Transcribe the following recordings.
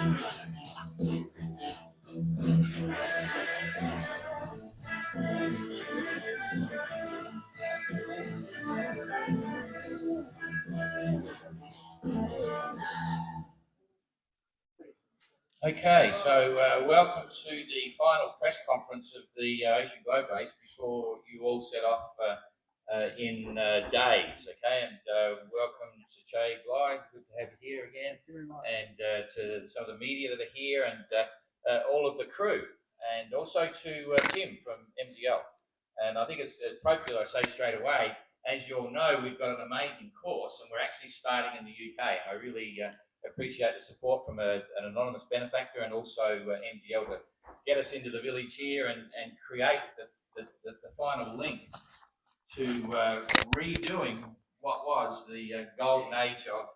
Okay, so welcome to the final press conference of the Ocean Globe Race before you all set off in days, okay? And welcome to Che Bly, good to have you here again, and to some of the media that are here, and all of the crew, and also to Tim from MDL. And I think it's appropriate I say straight away, as you all know, we've got an amazing course, and we're actually starting in the UK. I really appreciate the support from an anonymous benefactor and also MDL to get us into the village here and create the final link to redoing what was the golden age of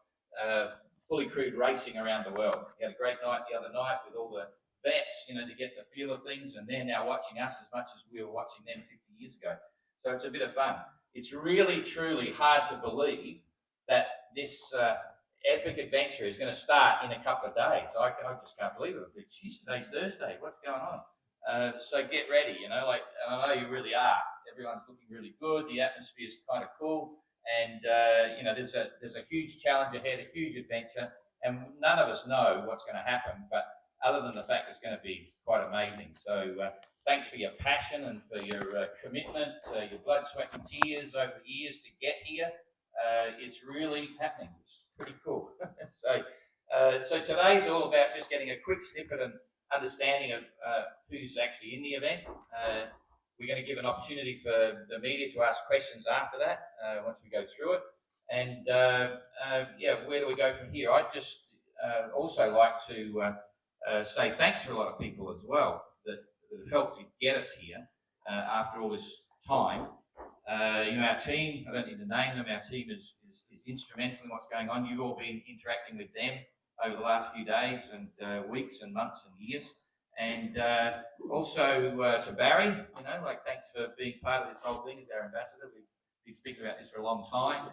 fully crewed racing around the world. We had a great night the other night with all the vets, to get the feel of things, and they're now watching us as much as we were watching them 50 years ago. So it's a bit of fun. It's really, truly hard to believe that this epic adventure is going to start in a couple of days. I just can't believe it. Geez, today's Thursday. What's going on? So get ready. Like I know you really are. Everyone's looking really good. The atmosphere is kind of cool, and there's a huge challenge ahead, a huge adventure, and none of us know what's going to happen. But other than the fact it's going to be quite amazing. So thanks for your passion and for your commitment, your blood, sweat, and tears over years to get here. It's really happening. It's pretty cool. So today's all about just getting a quick snippet and understanding of who's actually in the event. We're going to give an opportunity for the media to ask questions after that, once we go through it. And where do we go from here? I'd just also like to say thanks to a lot of people as well that have helped to get us here after all this time. Our team, I don't need to name them, our team is instrumental in what's going on. You've all been interacting with them over the last few days and weeks and months and years. And also to Barry, thanks for being part of this whole thing as our ambassador. We've been speaking about this for a long time.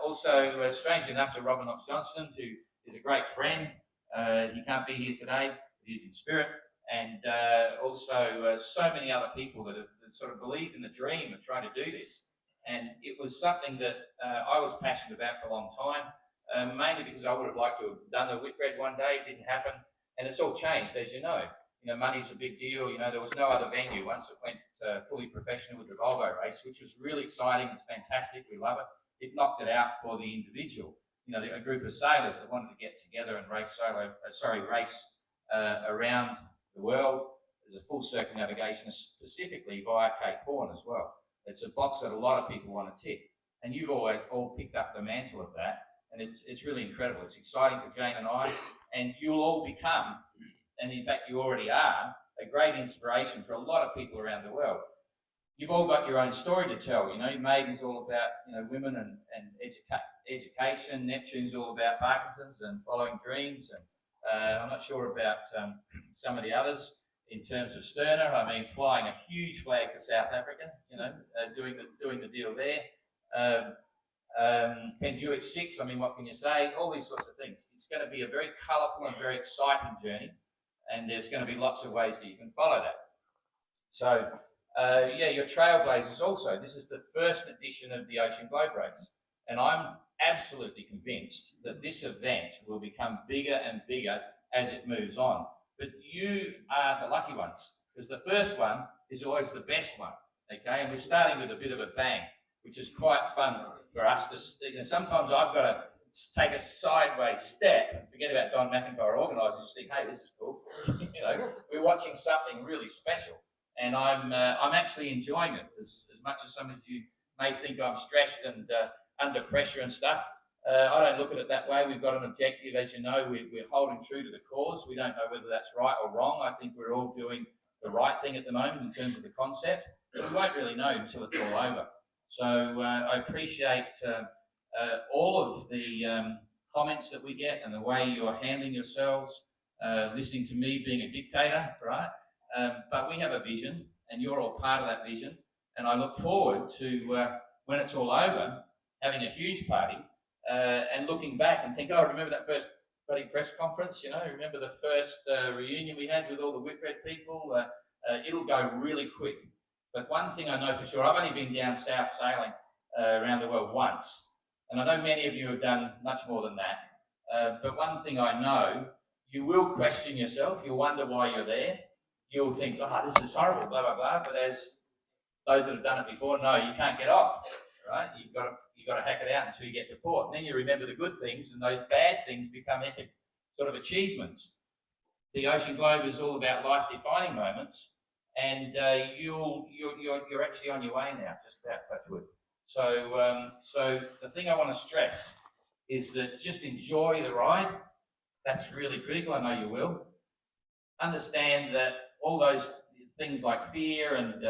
Also, strangely enough, to Robin Knox-Johnston, who is a great friend. He can't be here today, but he's in spirit. And also so many other people that have sort of believed in the dream of trying to do this. And it was something that I was passionate about for a long time, mainly because I would have liked to have done the Whitbread one day. It didn't happen. And it's all changed, as you know. Money's a big deal. There was no other venue once it went fully professional with the Volvo race, which was really exciting. It's fantastic. We love it. It knocked it out for the individual. A group of sailors that wanted to get together and race around the world. There's a full circle navigation, specifically via Cape Horn as well. It's a box that a lot of people want to tick. And you've all picked up the mantle of that. And it's really incredible. It's exciting for Jane and I. And you'll all become, and in fact you already are, a great inspiration for a lot of people around the world. You've all got your own story to tell. Maiden's all about women and education. Neptune's all about Parkinson's and following dreams. And I'm not sure about some of the others in terms of Sterner. Flying a huge flag for South Africa. Doing the deal there. Penduic 6. What can you say? All these sorts of things. It's going to be a very colourful and very exciting journey, and there's going to be lots of ways that you can follow that. So. Your Trailblazers also. This is the first edition of the Ocean Globe Race, and I'm absolutely convinced that this event will become bigger and bigger as it moves on. But you are the lucky ones, because the first one is always the best one, okay? And we're starting with a bit of a bang, which is quite fun for us to. Sometimes I've got to take a sideways step and forget about Don McIntyre organising, just think, hey, this is cool. We're watching something really special. And I'm actually enjoying it as much as some of you may think I'm stressed and under pressure and stuff. I don't look at it that way. We've got an objective, as you know. We're holding true to the cause. We don't know whether that's right or wrong. I think we're all doing the right thing at the moment in terms of the concept. But we won't really know until it's all over. So I appreciate all of the comments that we get and the way you're handling yourselves, listening to me being a dictator, right? But we have a vision, and you're all part of that vision. And I look forward to, when it's all over, having a huge party and looking back and think, oh, remember that first bloody press conference. You know, remember the first reunion we had with all the Whitbread people? It'll go really quick. But one thing I know for sure, I've only been down south sailing around the world once, and I know many of you have done much more than that. But one thing I know, you will question yourself. You'll wonder why you're there. You'll think, oh, this is horrible, blah, blah, blah. But as those that have done it before know, you can't get off, right? You've got to hack it out until you get to port. And then you remember the good things, and those bad things become sort of achievements. The Ocean Globe is all about life-defining moments, and you're actually on your way now, just about touch wood. So the thing I want to stress is that just enjoy the ride. That's really critical. I know you will. Understand that all those things like fear and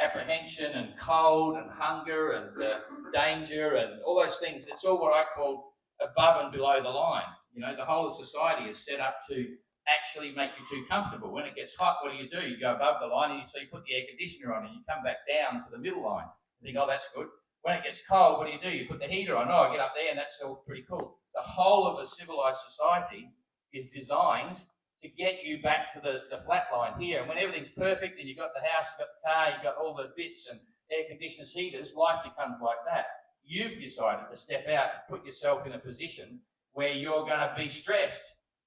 apprehension and cold and hunger and danger and all those things, it's all what I call above and below the line. You know, the whole of society is set up to actually make you too comfortable. When it gets hot, what do? You go above the line, and so you put the air conditioner on and you come back down to the middle line. You think, oh, that's good. When it gets cold, what do? You put the heater on. Oh, I get up there and that's all pretty cool. The whole of a civilized society is designed to get you back to the flat line here. And when everything's perfect and you've got the house, you've got the car, you've got all the bits and air conditioners, heaters, life becomes like that. You've decided to step out and put yourself in a position where you're going to be stressed.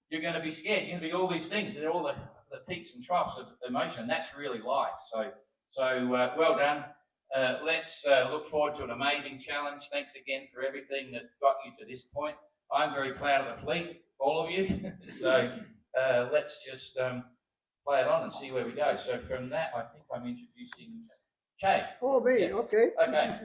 You're going to be scared. You're going to be all these things. They're all the peaks and troughs of emotion. That's really life. So well done. Let's look forward to an amazing challenge. Thanks again for everything that got you to this point. I'm very proud of the fleet, all of you. So let's just play it on and see where we go. So from that, I think I'm introducing Che. Oh, me, yes. okay. Okay.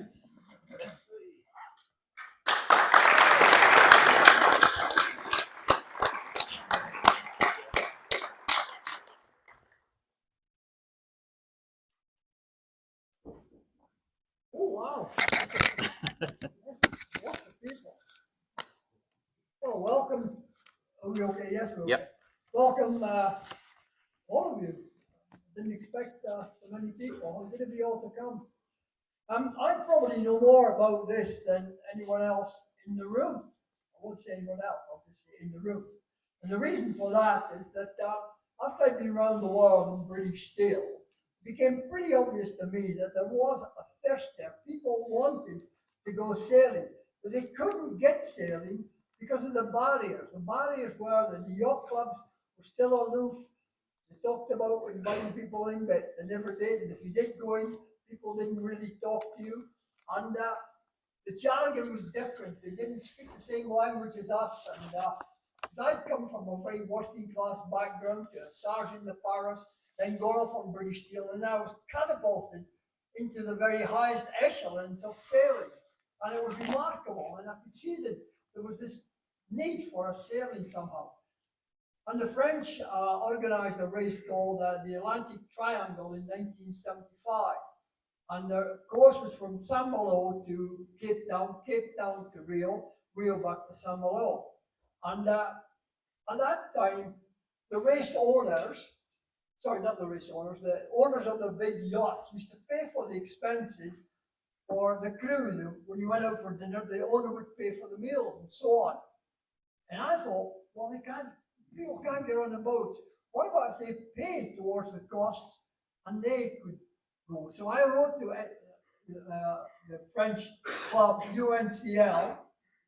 Oh, wow. Lots of people. Well, welcome. Are we okay? Yes, we're okay. Yep. Welcome, all of you. Didn't expect so many people. I'm going to be able to come. I probably know more about this than anyone else in the room. I won't say anyone else, I'll just say in the room. And the reason for that is that after I've been around the world in British Steel, it became pretty obvious to me that there was a thirst there. People wanted to go sailing, but they couldn't get sailing because of the barriers. The barriers were that the yacht clubs were still aloof. They talked about inviting people in, but they never did. And if you did go in, people didn't really talk to you. And the jargon was different. They didn't speak the same language as us. And because I'd come from a very working class background, to a sergeant in Paris, then got off on British Steel, and I was catapulted into the very highest echelons of sailing. And it was remarkable. And I could see that there was this need for a sailing somehow. And the French organized a race called the Atlantic Triangle in 1975. And the course was from Saint Malo to Cape Town to Rio, Rio back to Saint Malo. And at that time, the race owners, sorry, not the race owners, the owners of the big yachts used to pay for the expenses for the crew. When you went out for dinner, the owner would pay for the meals and so on. And I thought, well, people can't get on the boats. What about if they paid towards the costs and they could go? So I wrote to the French club UNCL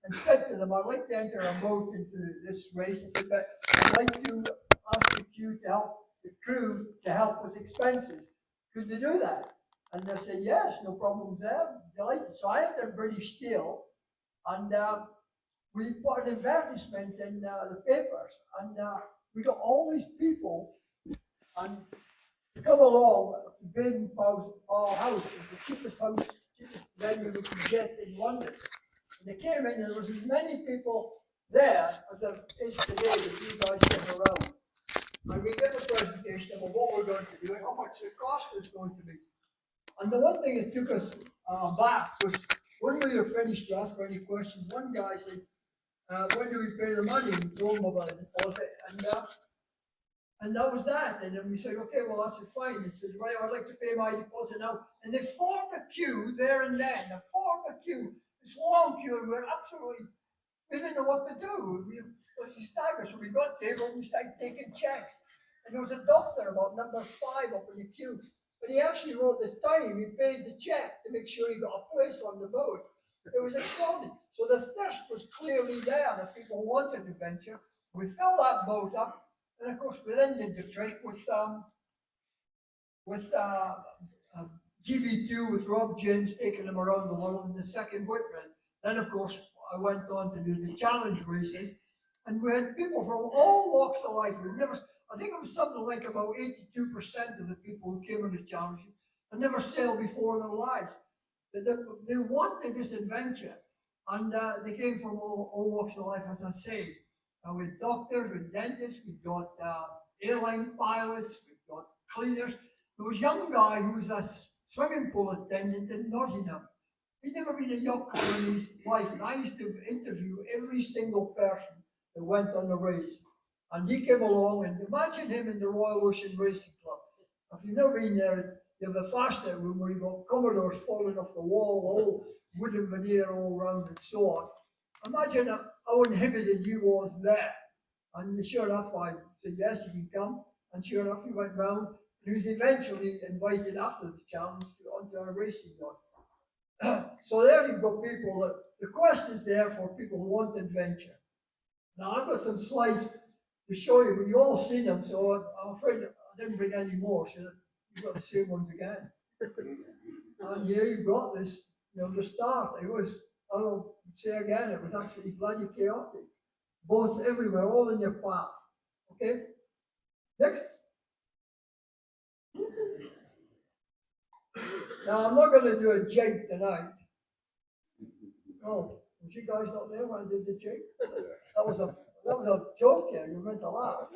and said to them, I'd like to enter a boat into this race. I said, but I'd like to ask the crew to help with expenses. Could they do that? And they said, yes, no problems there. Delighted. So I entered British Steel, and we put an advertisement in the papers, and we got all these people and to come along to Baden-Powell's house, the cheapest venue we could get in London. And they came in, and there was as many people there as there is today that you guys sit around. And we did a presentation about what we're going to do and how much the cost was going to be. And the one thing that took us back was when we were finished to ask for any questions, one guy said, when do we pay the money? We told him about it. And that was that. And then we said, okay, well, that's fine. He said, right, I'd like to pay my deposit now. And they formed a queue there and then. They formed a queue, this long queue, and we didn't know what to do. was staggered. So we got there and we started taking checks. And there was a doctor about number 5 up in the queue. But he actually wrote the time, he paid the check to make sure he got a place on the boat. It was extraordinary. So the thirst was clearly there that people wanted to venture. We filled that boat up, and of course we then did the trick with GB2 with Rob James taking them around the world in the second whitman. Then of course I went on to do the challenge races, and we had people from all walks of life. I think it was something like about 82% of the people who came on the challenge had never sailed before in their lives. They wanted this adventure, and they came from all walks of life, as I say. With doctors, with dentists, we got airline pilots, we got cleaners. There was a young guy who was a swimming pool attendant in Nottingham. He'd never been a yacht crew in his life, and I used to interview every single person that went on the race. And he came along, and imagine him in the Royal Ocean Racing Club. If you've never been there, you have a faster room where you've got Commodores falling off the wall, all wooden veneer all around and so on. Imagine how inhibited he was there. And sure enough, I said, yes, you can come. And sure enough, he went round. He was eventually invited after the challenge onto a racing yacht. So there you've got people that the quest is there for people who want adventure. Now I've got some slides to show you, but you've all seen them, so I'm afraid I didn't bring any more, so you've got the same ones again. And here you've got this, the start. It was, I'll say again, it was actually bloody chaotic. Boats everywhere, all in your path. Okay? Next. Now I'm not going to do a jig tonight. Oh, was you guys not there when I did the jig? That was a joke here, you meant to laugh.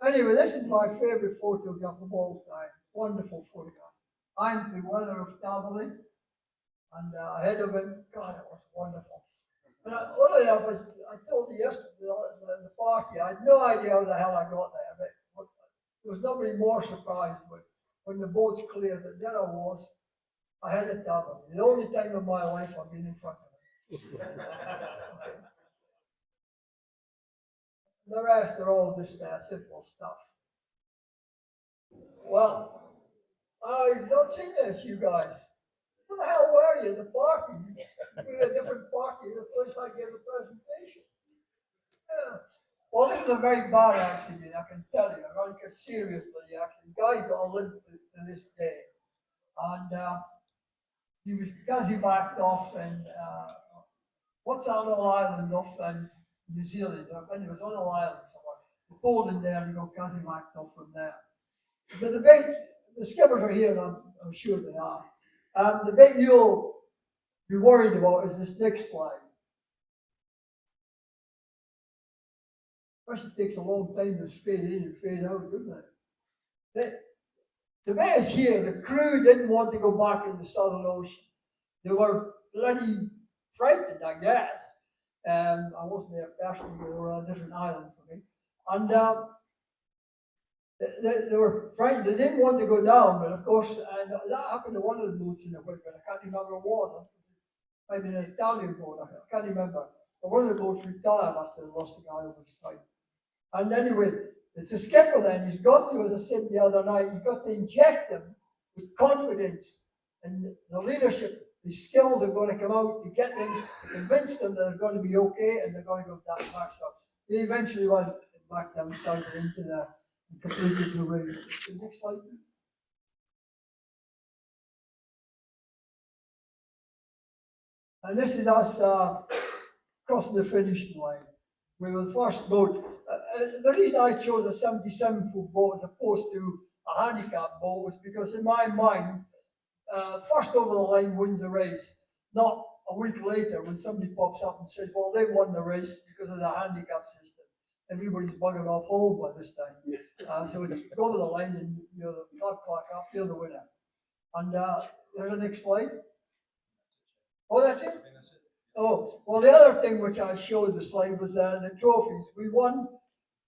Anyway, this is my favourite photograph of all time. Wonderful photograph. I'm the weather of Taberley, and ahead of him, God, it was wonderful. And oddly enough, I told you yesterday at the party, I had no idea how the hell I got there, but there was nobody more surprised when the boats cleared that there I was, ahead of Taberley. The only time in my life I've been in front of it. Okay. The rest are all just simple stuff. Well, I've not seen this, you guys. Where the hell were you at the party? We were at a different party, the place I gave the presentation. Yeah. Well, this is a very bad accident, I can tell you. Like a serious bloody accident. Guy got a limp to this day. And he was backed off, and what's that little island off in New Zealand? I think it was on an island somewhere. They pulled in there and he got backed off from there. But the skippers are here, and I'm sure they are. The bit you'll be worried about is this next slide. First, it takes a long time to fade in and fade out, doesn't it? The bit is here. The crew didn't want to go back in the Southern Ocean. They were bloody frightened, I guess. I wasn't there personally, they were on a different island for me. And they were frightened. They didn't want to go down, but of course, that happened to one of the boats in the Whitman. I can't remember what it was. Maybe an Italian boat, I can't remember. But one of the boats retired after they lost the guy over the side. And anyway, it's a skipper then. He's got to, as I said the other night, he's got to inject them with confidence and the leadership. The skills are going to come out to get them, to convince them that they're going to be okay and they're going to go back south. They eventually went back down south into the completed the race. The next slide. And this is us crossing the finish line. We were the first boat. The reason I chose a 77-foot boat as opposed to a handicap boat was because in my mind, first over the line wins the race, not a week later when somebody pops up and says, well, they won the race because of the handicap system. Everybody's buggered off home by this time. So it's go to the line and the clock up, you're the winner. And there's the next slide. Oh, that's it? Oh, well, the other thing which I showed the slide was the trophies. We won,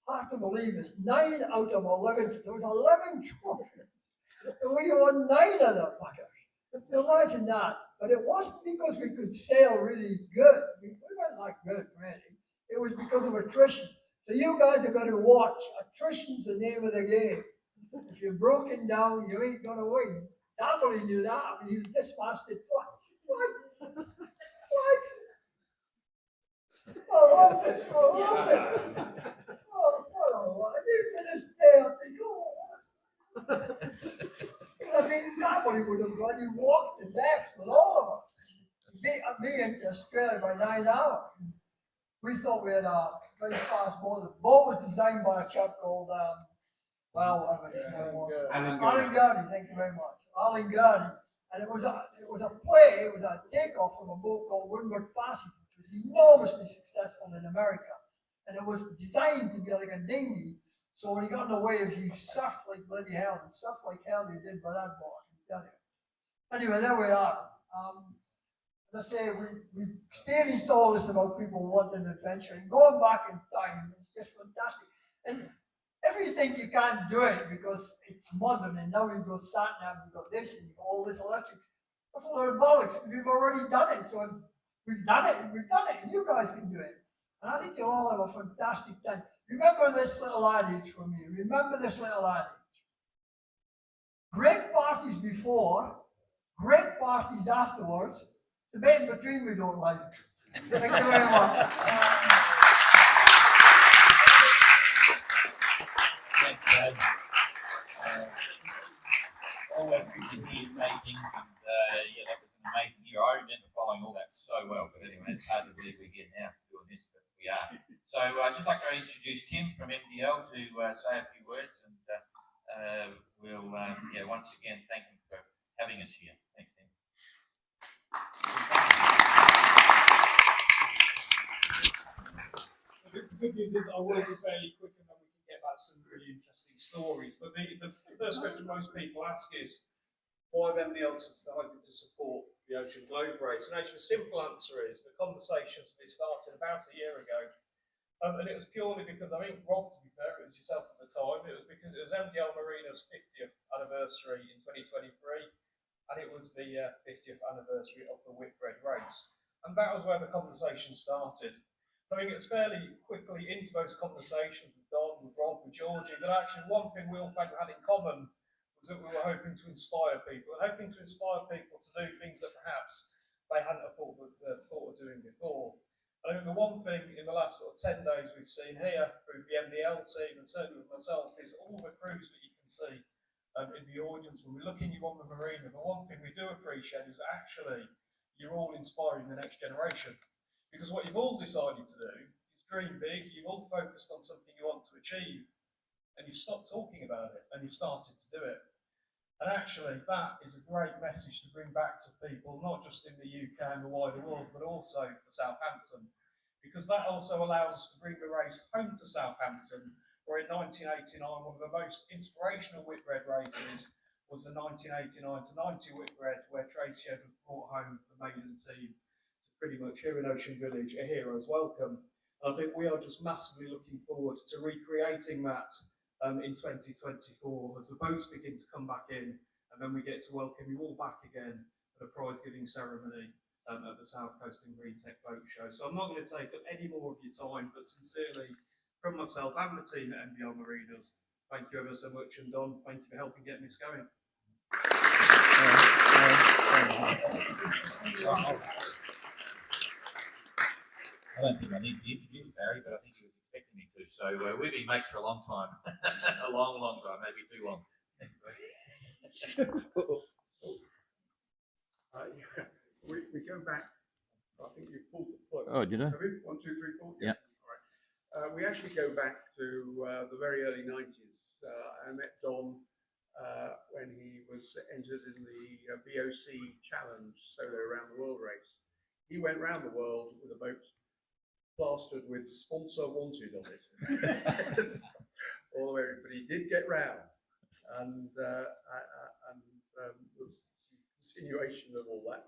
hard to believe this, 9 out of 11. There was 11 trophies. And we won 9 of them. Imagine that. But it wasn't because we could sail really good. We weren't that good, really. it was because of attrition. So you guys are going to watch. Attrition's the name of the game. If you're broken down, you ain't going to win. Nobody knew that. I mean, he was dispatched it twice. I love it. Oh, what you gonna stay up and go? I mean, nobody would have bloody walked the decks with all of us. Me into Australia by 9 hours. We thought we had a very fast boat. The boat was designed by a chap called, whatever his name was. Alan Gurney, thank you very much. Alan Gurney. And it was a takeoff from a boat called Windward Passage, which was enormously successful in America. And it was designed to be like a dinghy. So when you got in the waves, you surfed like bloody hell, and surfed like hell you did by that boat, I can tell you. Anyway, there we are. As I say, we've experienced all this about people wanting adventure and going back in time. It's just fantastic. And if you think you can't do it because it's modern and now we've got sat nav, we've got this and you've got all this electrics, that's a lot of bollocks because we've already done it. So we've done it, and you guys can do it. And I think you'll all have a fantastic time. Remember this little adage from me. Remember this little adage. Great parties before, great parties afterwards. The bit in between we don't like. Thank you very much. Thanks, Dad. Always good to hear you say things, and yeah, that was an amazing year. I remember following all that so well, but anyway, it's hard to believe we're here now doing this, but we are. So I'd just like to introduce Tim from MDL to say a few words, and we'll once again thank him for having us here. Thanks, Tim. The good news is I will be fairly quick and then we can get back to some really interesting stories. But the first question most people ask is, why have MDL decided to support the Ocean Globe Race? And actually the simple answer is the conversations we started about a year ago. And it was purely because, I think, Rob, to be fair, it was yourself at the time, it was because it was MDL Marina's 50th anniversary in 2023, and it was the 50th anniversary of the Whitbread race. And that was where the conversation started. I think it's fairly quickly into those conversations with Don, with Rob, with Georgie, that actually one thing we all had in common was that we were hoping to inspire people, and hoping to inspire people to do things that perhaps they hadn't thought of doing before. I think the one thing in the last sort of 10 days we've seen here through the MDL team and certainly with myself is all the crews that you can see in the audience when we're looking you on the marina. But one thing we do appreciate is that actually you're all inspiring the next generation. Because what you've all decided to do is dream big, you've all focused on something you want to achieve, and you've stopped talking about it, and you've started to do it. And actually, that is a great message to bring back to people, not just in the UK and the wider world, but also for Southampton. Because that also allows us to bring the race home to Southampton, where in 1989, one of the most inspirational Whitbread races was the 1989 to 90 Whitbread, where Tracy Edwards brought home the maiden team. Pretty much here in Ocean Village, a hero's welcome. And I think we are just massively looking forward to recreating that in 2024 as the boats begin to come back in, and then we get to welcome you all back again at a prize giving ceremony at the South Coast and Green Tech Boat Show. So I'm not going to take up any more of your time, but sincerely from myself and the team at MDL Marinas, thank you ever so much, and Don, thank you for helping get this going. I don't think I need to introduce Barry, but I think he was expecting me to. So we've been mates for a long time, a long, long time, maybe too long. We go back. I think you pulled the plug. Oh, did I? Have you? 1, 2, 3, 4. Yeah. All right. We actually go back to the very early 90s. I met Don when he was entered in the BOC Challenge Solo Around the World race. He went round the world with a boat plastered with "sponsor wanted" on it. All the way, but he did get round, and was a continuation of all that.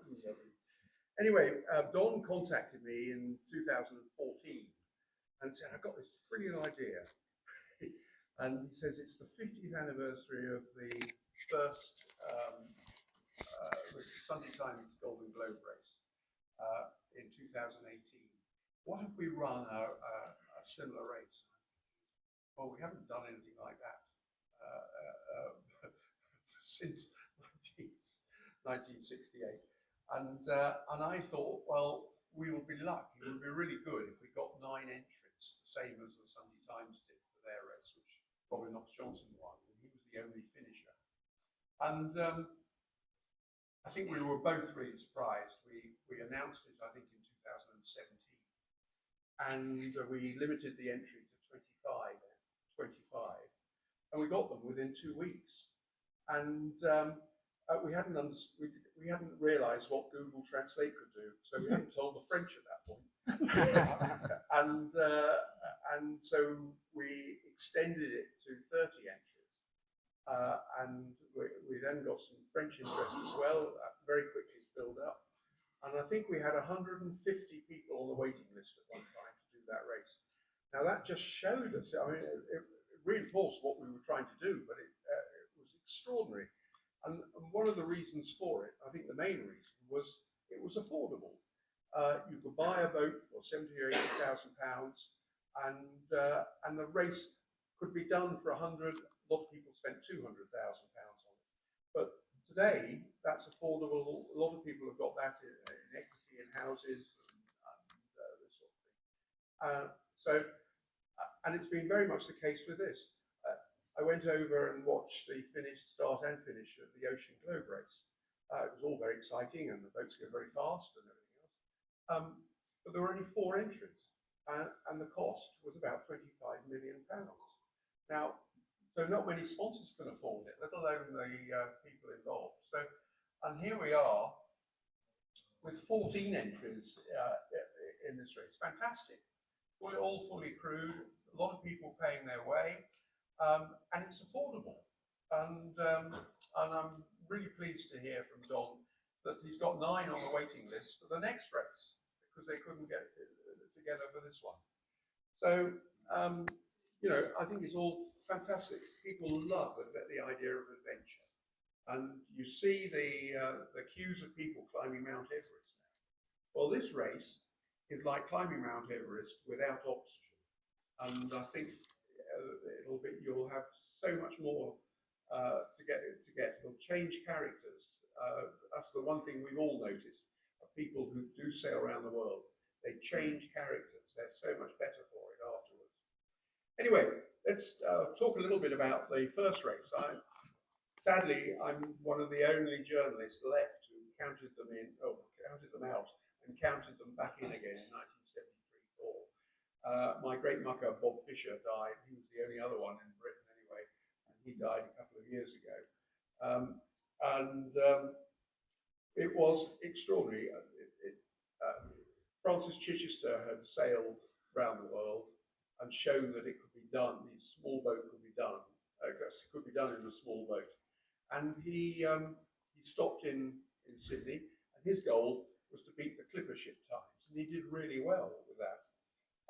Anyway, Don contacted me in 2014 and said, "I've got this brilliant idea." And he says it's the 50th anniversary of the first Sunday Times Golden Globe race in 2018. what if we run a similar race? Well, we haven't done anything like that since 1968. And I thought, well, we would be lucky. It would be really good if we got 9 entries, the same as the Sunday Times did for their race, which Robin Knox-Johnson won, and he was the only finisher. And I think we were both really surprised. We announced it, I think, in 2017, and we limited the entry to 25, and we got them within 2 weeks. And we hadn't realised what Google Translate could do, so we hadn't told the French at that point. And so we extended it to 30 entries, and we then got some French interest as well. Very quickly filled up, and I think we had 150 people on the waiting list at one time to do that race. Now that just showed us. I mean, it reinforced what we were trying to do, but it was extraordinary. And one of the reasons for it, I think the main reason, was it was affordable. You could buy a boat for £70,000 or £80,000, and the race could be done for 100. A lot of people spent £200,000 on it. But today, that's affordable. A lot of people have got that in equity in houses and this sort of thing. And it's been very much the case with this. I went over and watched the start and finish of the Ocean Globe race. It was all very exciting, and the boats go very fast and everything else. But there were only 4 entries, and the cost was about £25 million. Now, so not many sponsors can afford it, let alone the people involved. So, and here we are with 14 entries in this race. Fantastic. All fully crewed, a lot of people paying their way. And it's affordable, and I'm really pleased to hear from Don that he's got 9 on the waiting list for the next race because they couldn't get together for this one. So you know, I think it's all fantastic. People love the idea of adventure, and you see the queues of people climbing Mount Everest now. Well, this race is like climbing Mount Everest without oxygen, and I think you'll have so much more to get. It'll change characters. That's the one thing we've all noticed of people who do sail around the world. They change characters. They're so much better for it afterwards. Anyway, let's talk a little bit about the first race. Sadly, I'm one of the only journalists left who counted them out and counted them back in again in 1973-4. My great mucker, Bob Fisher, died. He was the only other one in Britain anyway, and he died a couple of years ago. It was extraordinary. Francis Chichester had sailed around the world and shown that it could be done. The small boat could be done. Could be done in a small boat. And he stopped in Sydney, and his goal was to beat the clipper ship times, and he did really well with that.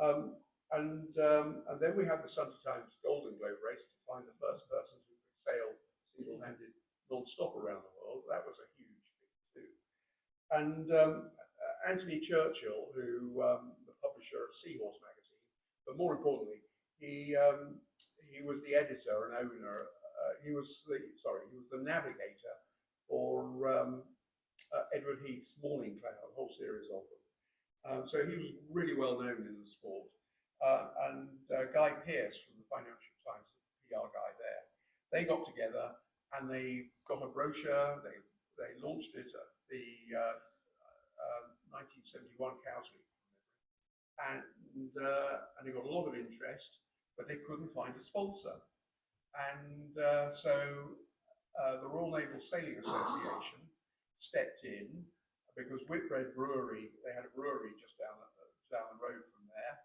And then we had the Sunday Times Golden Globe race to find the first person who could sail single-handed non-stop around the world. That was a huge feat too. And Anthony Churchill, who the publisher of Seahorse magazine, but more importantly, he was the editor and owner. He was the navigator for Edward Heath's Morning Cloud, a whole series of them. So he was really well known in the sport. And Guy Pearce from the Financial Times, the PR guy there, they got together and they got a brochure. They launched it at the 1971 Cows Week, and they got a lot of interest, but they couldn't find a sponsor. And so the Royal Naval Sailing Association stepped in because Whitbread Brewery, they had a brewery just down the road from there,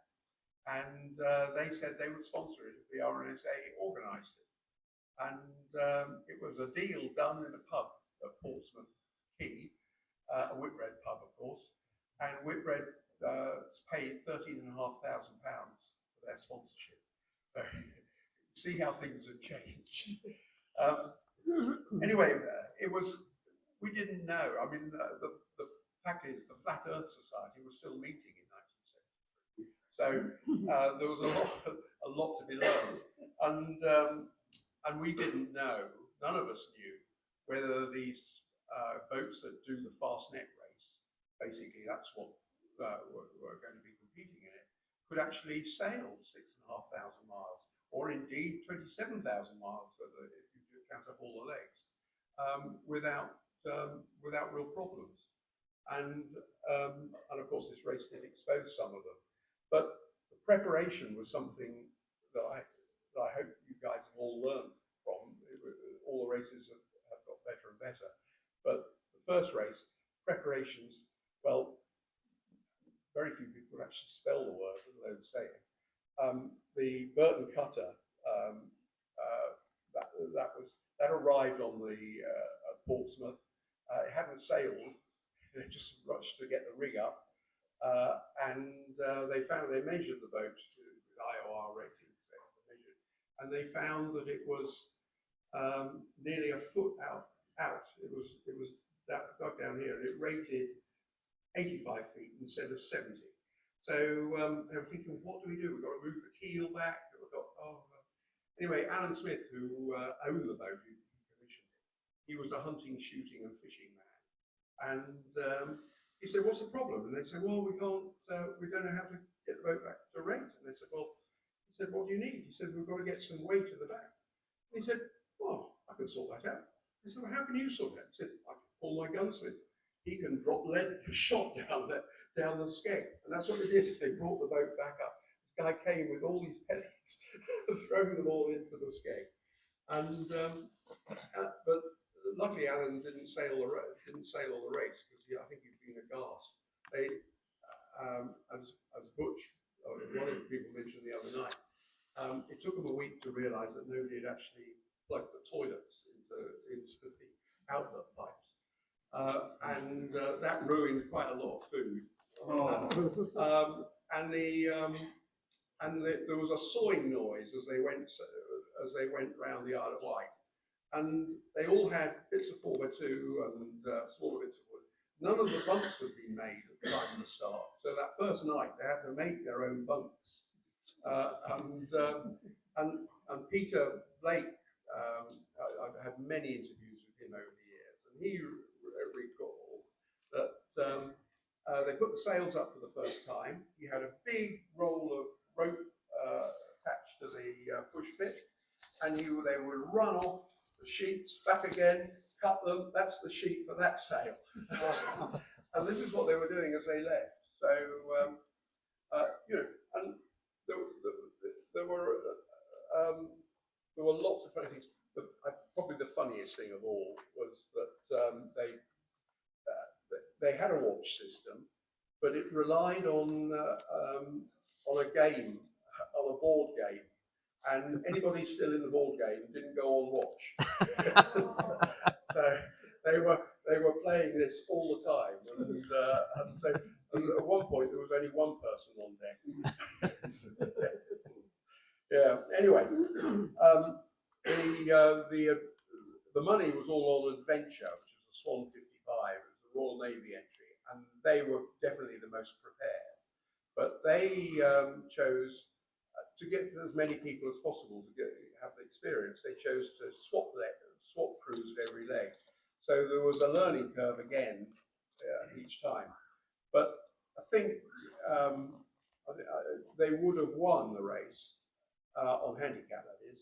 and they said they would sponsor it if the RNSA organised it. And it was a deal done in a pub at Portsmouth Quay, a Whitbread pub, of course, and Whitbread paid £13,500 for their sponsorship. So see how things have changed. Anyway, we didn't know. I mean, the fact is, the Flat Earth Society was still meeting in So there was a lot to be learned, and we didn't know. None of us knew whether these boats that do the fastnet race, basically that's what were going to be competing in it, could actually sail 6,500 miles, or indeed 27,000 miles if you count up all the legs, without real problems. And of course this race did expose some of them, but the preparation was something that I hope you guys have all learned from. All the races have got better and better, but the first race preparations, well, very few people actually spell the word, let alone say it. The Burton cutter that arrived on the Portsmouth. It hadn't sailed. They just rushed to get the rig up, and they measured the boat with IOR ratings, and they found that it was nearly a foot out. It was dug down here, and it rated 85 feet instead of 70. So they were thinking, what do we do? We've got to move the keel back. Anyway, Alan Smith, who owned the boat, he commissioned it. He was a hunting, shooting, and fishing man, and he said, "What's the problem?" And they said, "Well, we don't know how to get the boat back to rate." And they said, "Well," he said, "what do you need?" He said, "We've got to get some weight at the back." And he said, "Well, I can sort that out." He said, "Well, how can you sort that?" He said, "I can call my gunsmith. He can drop lead shot down the skeg." And that's what they did. They brought the boat back up. This guy came with all these pellets, throwing them all into the skeg. And but luckily, Alan didn't sail all the race, because I think he'd been aghast. They, as Butch, one of the people mentioned the other night, it took them a week to realise that nobody had actually plugged the toilets into the outlet pipes. And that ruined quite a lot of food. There was a sawing noise as they went round the Isle of Wight, and they all had bits of 4x2 and smaller bits of wood. None of the bunks had been made at the time of the start, so that first night they had to make their own bunks. And Peter Blake, I've had many interviews with him over the years, and he recalled that they put the sails up for the first time. He had a big roll of rope attached to the push bit, and they would run off the sheets back again, cut them. That's the sheet for that sail. And this is what they were doing as they left. So and there were lots of funny things. Probably the funniest thing of all was that they had a watch system, but it relied on a game, on a board game, and anybody still in the board game didn't go on watch. So they were playing this all the time, and so at one point there was only one person on deck. Yeah. Anyway, the money was all on Adventure, which was a Swan 55. It was a Royal Navy entry, and they were definitely the most prepared. But they chose to get as many people as possible to have the experience. They chose to swap crews at every leg. So there was a learning curve again each time. But I think they would have won the race on handicap, that is,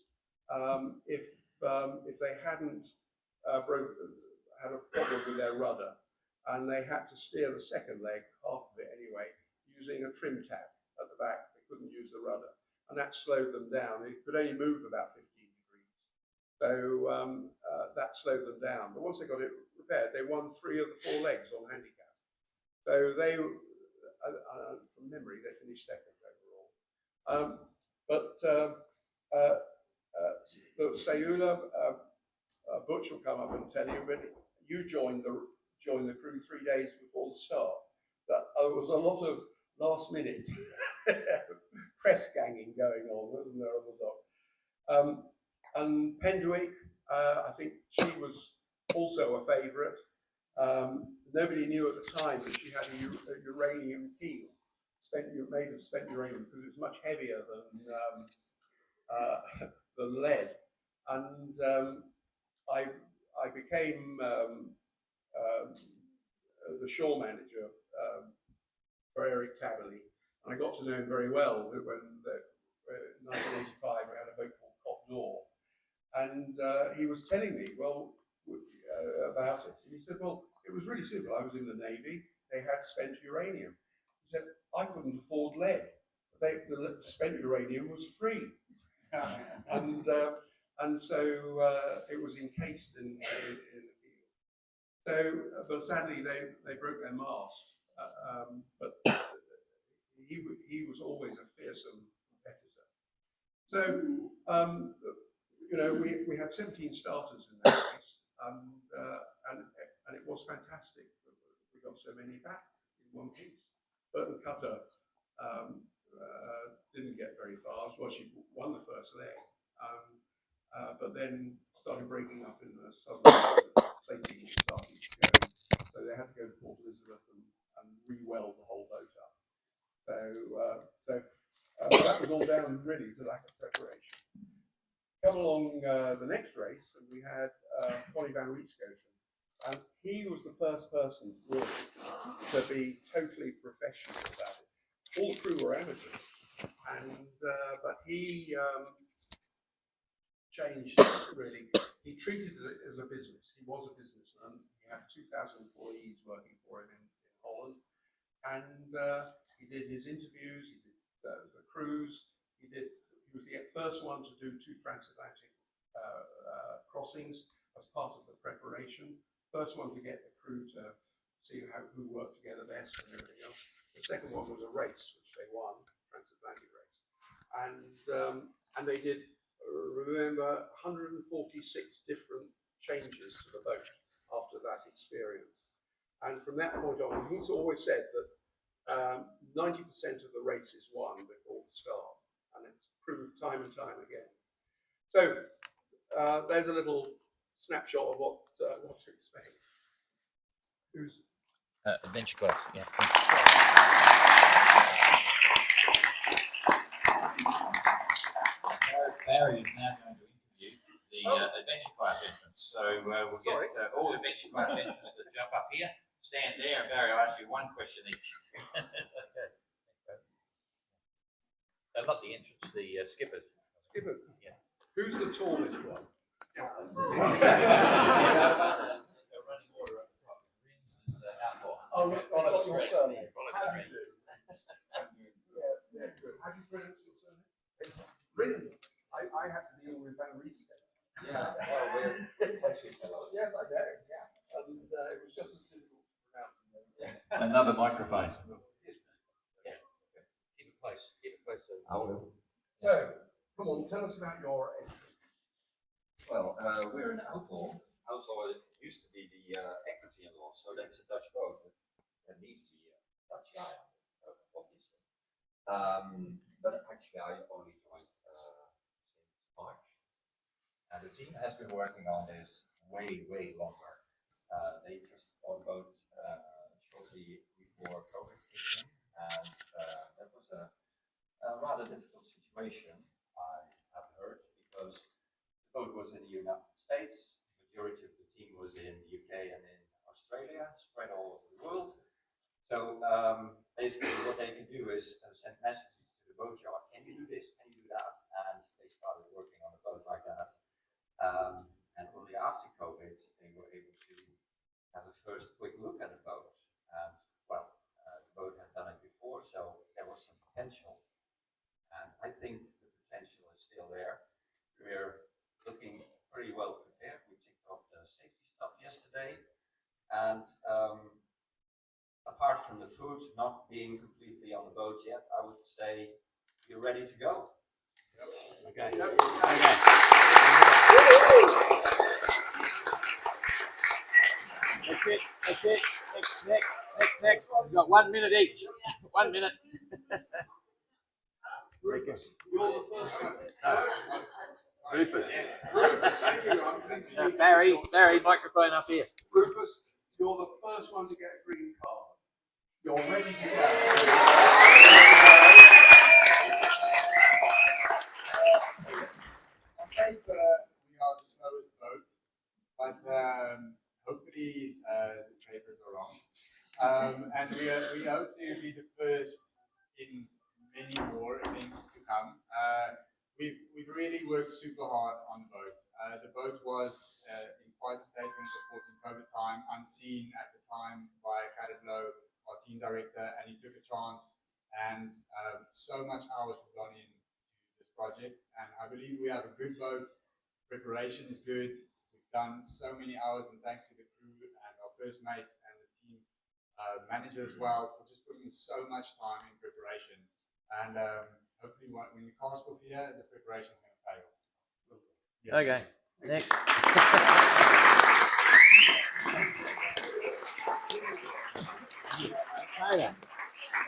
if they hadn't had a problem with their rudder, and they had to steer the second leg, half of it anyway, using a trim tab at the back. They couldn't use the rudder, and that slowed them down. It could only move about 15 degrees, so that slowed them down. But once they got it repaired, they won 3 of the 4 legs on handicap. So they, from memory, they finished second overall. Sayula, Butch will come up and tell you, but you joined the crew 3 days before the start. That there was a lot of last minute press ganging going on, wasn't there, on the dock? And Pendwick, I think she was also a favourite. Nobody knew at the time that she had a uranium keel, made of spent uranium because it was much heavier than lead, and I became the shore manager for Eric Taberley, and I got to know him very well when in 1985 we had a boat called Cop Nor, and he was telling me, well, about it. And he said, well, it was really simple. I was in the Navy. They had spent uranium. He said, I couldn't afford lead. The spent uranium was free. and so it was encased in the field. So, but sadly, they broke their mast. But he was always a fearsome competitor. So, you know, we had 17 starters in that race, and it was fantastic. We got so many back in one piece. Burton Cutter didn't get very far. Well, she won the first leg, but then started breaking up in the southern plating started going. So they had to go to Port Elizabeth and re-weld the whole boat up. So that was all down really to lack of preparation. Come along the next race, and we had Connie van Rietschoten, and he was the first person really to be totally professional about it. All the crew were amateurs, and but he changed really. He treated it as a business. He was a businessman. He had 2,000 employees working for him in Holland, and he did his interviews. He did the cruise. He was the first one to do 2 transatlantic crossings as part of the preparation. First one to get the crew to see who worked together best and everything else. The second one was a race, which they won, transatlantic race, and they did remember 146 different changes to the boat after that experience. And from that point on, he's always said that 90% of the race is won before the start, and it's proved time and time again. So there's a little snapshot of what to expect. Who's adventure class? Yeah. Barry is now going to interview the adventure class entrance. So we'll get all the adventure class entrants to jump up here, stand there, and Barry, I'll ask you one question each. Okay. Not the entrance, the skippers. Skipper? Yeah. Who's the tallest one? Oh, Oliver Street. How do you pronounce your surname? Rin. I have to deal with Van Rietschoten. Yeah. Well, we're country fellows. Yes, I know. Yeah. And it was just as difficult to pronounce. Another microphone. Yeah. Keep it close. Keep it close. I will. So, come on, tell us about your entry. Well, we're in Outlaw. Outlaw used to be the equity in law, so that's a Dutch boat. There needs to be a Dutch guy on it, obviously. But actually, I only joined since March. And the team has been working on this way longer. They just bought a boat shortly before COVID hit in, and that was a rather difficult situation, I have heard, because the boat was in the United States, the majority of the team was in the UK and in Australia, spread all over the world. So basically what they can do is send messages to the boat yard, can you do this, can you do that? And they started working on the boat like that. And only after COVID, they were able to have a first quick look at the boat. And well, the boat had done it before, so there was some potential. And I think the potential is still there. We're looking pretty well prepared. We ticked off the safety stuff yesterday. And apart from the food not being completely on the boat yet, I would say you're ready to go. Okay. That's it. That's it. Next. We've got 1 minute each. 1 minute. Rufus, you're the first one. Rufus. Rufus, Barry, microphone up here. Rufus, you're the first one to get a green card. You're ready to go. On paper, we are the slowest boat, but hopefully the papers are wrong. And we hope to be the first in many more things to come. We've really worked super hard on the boat. The boat was in quite a state when supporting COVID time, unseen at the time by Kadablo, our team director, and he took a chance. And so much hours have gone into this project, and I believe we have a good boat. Preparation is good. We've done so many hours, and thanks to the crew and our first mate and the team manager as well for just putting in so much time in preparation. And hopefully when you cast off here, the preparation is going to pay off. Yeah. Okay, next.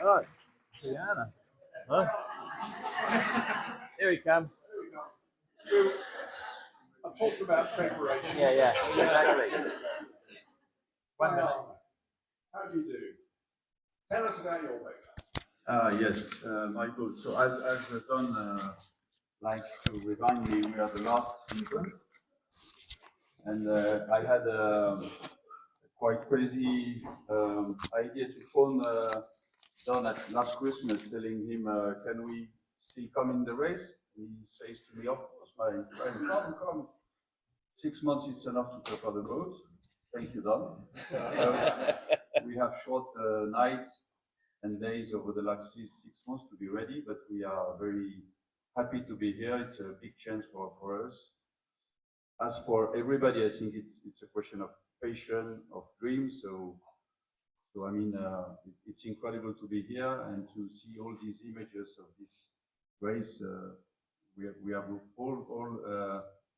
Oh, Brianna. Huh? Here he comes. I talked about preparation. Yeah, exactly. 1 minute. How do you do? Tell us about your boat. Yes, Michael. So as Don likes to remind me, we are the last season, and I had a quite crazy idea to phone Don at last Christmas, telling him, "Can we still come in the race?" He says to me, "Of course, my friend, come. 6 months is enough to prepare the boat." Thank you, Don. We have short nights and days over the last 6 months to be ready, but we are very happy to be here. It's a big chance for us. As for everybody, I think it's a question of passion, of dreams. So I mean, it's incredible to be here and to see all these images of this race. We have all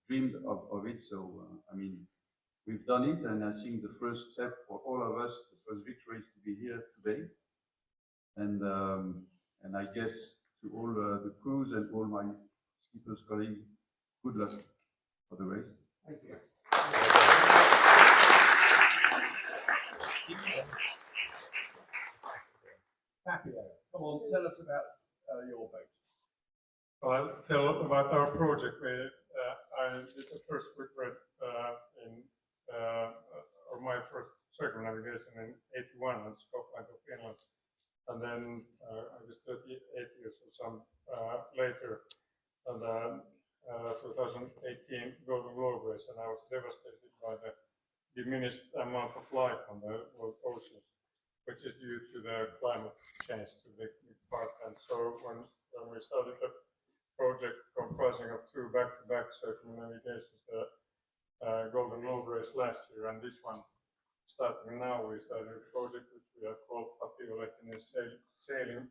dreamed of it. So I mean, we've done it, and I think the first step for all of us, the first victory, is to be here today. And I guess to all the crews and all my skippers colleagues, good luck for the race. Thank you. Tapio, come on, tell us about your boat. I'll tell about our project. I did the first whitbread or my first circumnavigation in '81 in Scotland or Finland. And then I was 38 years or some later, and 2018 Golden Globe race, and I was devastated by the diminished amount of life on the oceans, which is due to the climate change to the big part. And so when we started the project comprising of 2 back-to-back circumnavigations, the Golden Globe race last year and this one starting now, we started a project which we have called Papiolettinen Sailing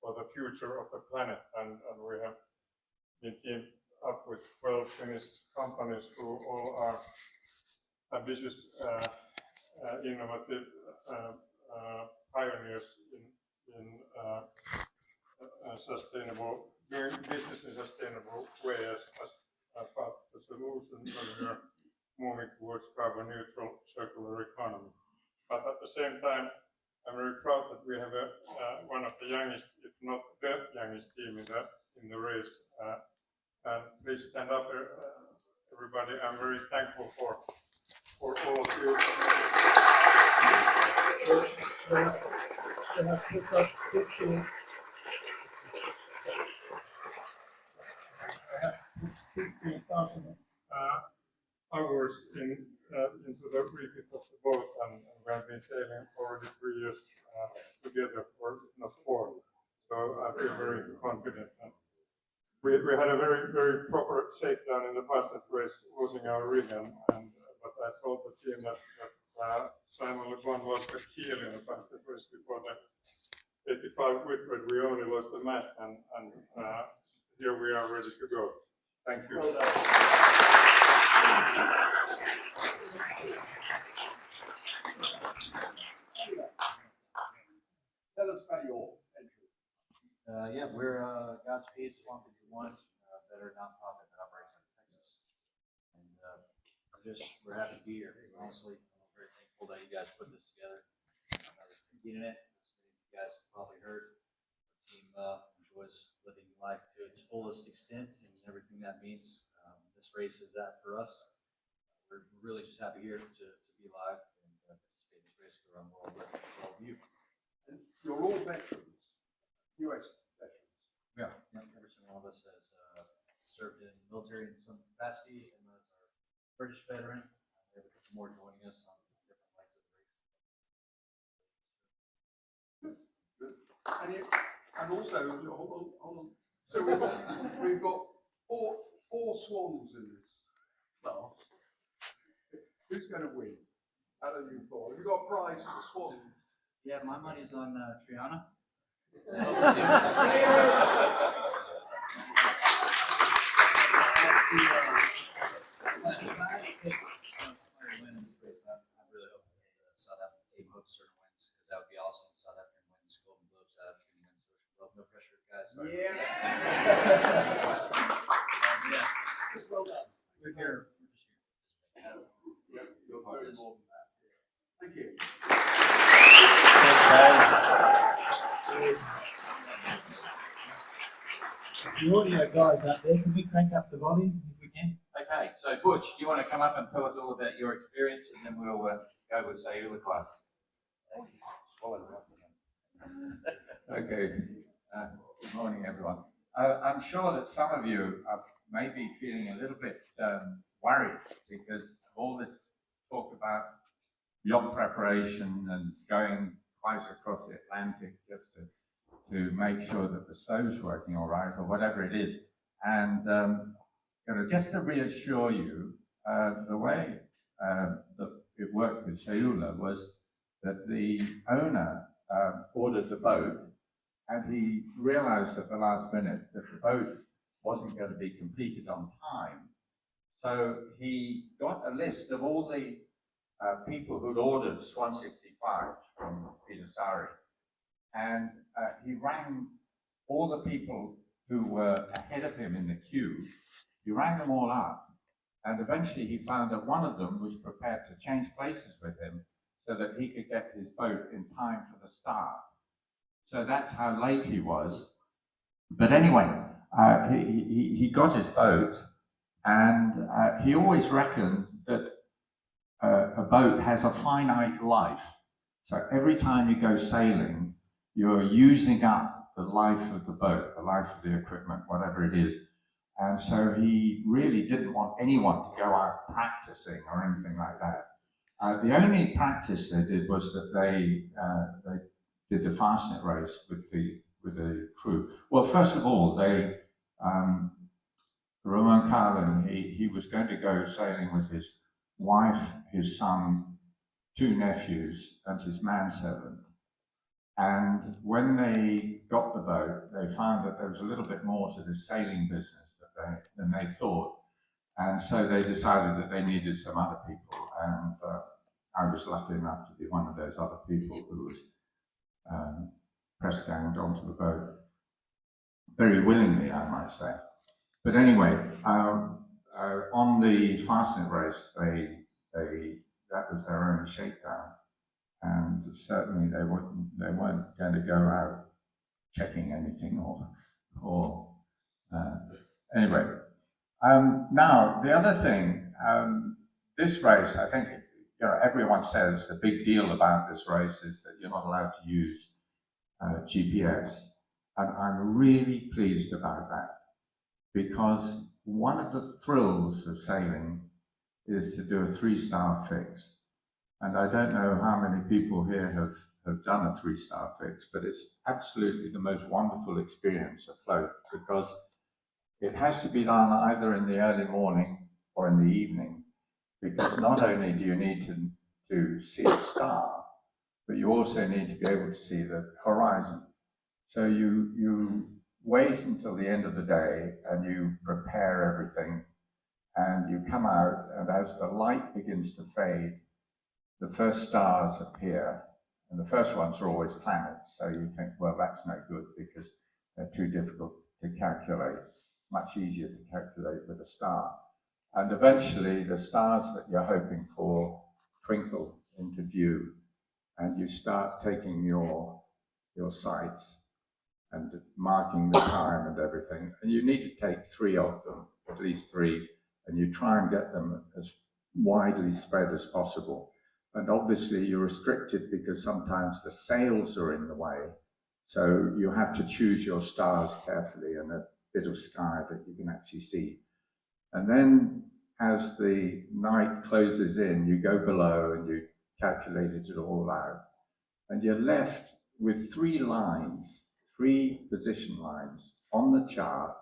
for the Future of the Planet, and we have been teamed up with 12 Finnish companies who all are ambitious, innovative pioneers in sustainable, doing business in a sustainable way as part of the solution when we are moving towards carbon neutral circular economy. But at the same time, I'm very proud that we have one of the youngest, if not the youngest team in the race. And please stand up, everybody. I'm very thankful for all of you. Hours into the refit of the boat, and we have been sailing already 3 years together, or if not 4. So I feel very confident. We had a very proper shakedown in the fastest race, losing our rig, but I told the team that Simon Le Bon lost the keel in the fastest race before the 85 whitbread. We only lost the mast, and here we are ready to go. Thank you. Well done. Tell us about your entry. Yeah, we're Godspeed Swamp 51, better nonprofit that operates in Texas. And we're happy to be here. Honestly, I'm very thankful that you guys put this together. Getting it, it's been guys have probably heard, the team enjoys living life to its fullest extent and everything that means. This race is that for us. We're really just happy here to be alive and participate in this race around the world with all of you. And you're all veterans, US veterans. Yeah, every single one of us has served in the military in some capacity, and as our British veteran, we have a couple more joining us on different legs of the race. And also, hold on. So we've got four swans in this class. Who's going to win out of you four? Have you got a prize for the swans? Yeah, my money's on Triana. I really hope the South African team hopes certain wins, because that would be awesome. South African wins Golden Globe, South African wins Ocean Globe. No pressure, guys. Sorry. Yeah. Just well done. We're here. We're just here. You're very more than that. Thank you. The audio guys up there, can we crank up the volume if we can? Okay, so Butch, do you want to come up and tell us all about your experience, and then we'll go with Sayula class. Swallow it up. Okay, good morning, everyone. I'm sure that some of you are maybe feeling a little bit worried because of all this talk about yacht preparation and going twice across the Atlantic just to make sure that the stove's working all right, or whatever it is. And just to reassure you, the way that it worked with Sayula was that the owner ordered the boat, and he realized at the last minute that the boat wasn't going to be completed on time. So he got a list of all the people who'd ordered Swan 65 from Peter Sari, and he rang all the people who were ahead of him in the queue. He rang them all up, and eventually he found that one of them was prepared to change places with him so that he could get his boat in time for the start. So that's how late he was. But anyway, he got his boat, and he always reckoned that a boat has a finite life. So every time you go sailing, you're using up the life of the boat, the life of the equipment, whatever it is. And so he really didn't want anyone to go out practicing or anything like that. The only practice they did was that they did the fastnet race with the crew. Well, first of all, Ramon Carlin, he was going to go sailing with his wife, his son, 2 nephews, and his manservant. And when they got the boat, they found that there was a little bit more to the sailing business than they thought. And so they decided that they needed some other people. And I was lucky enough to be one of those other people who was press ganged onto the boat. Very willingly, I might say. But anyway, on the fastnet race, that was their only shakedown. And certainly they weren't going to go out checking anything anyway. Now the other thing, this race, I think everyone says the big deal about this race is that you're not allowed to use GPS, and I'm really pleased about that, because one of the thrills of sailing is to do a 3-star fix. And I don't know how many people here have done a 3-star fix, but it's absolutely the most wonderful experience afloat, because it has to be done either in the early morning or in the evening, because not only do you need to see a star, but you also need to be able to see the horizon. So you wait until the end of the day and you prepare everything, and you come out, and as the light begins to fade, the first stars appear, and the first ones are always planets. So you think, well, that's no good because they're too difficult to calculate. Much easier to calculate with a star. And eventually the stars that you're hoping for twinkle into view, and you start taking your your sights and marking the time and everything. And you need to take 3 of them, at least 3, and you try and get them as widely spread as possible. And obviously you're restricted because sometimes the sails are in the way. So you have to choose your stars carefully and a bit of sky that you can actually see. And then as the night closes in, you go below and you calculated it all out. And you're left with 3 lines, 3 position lines on the chart,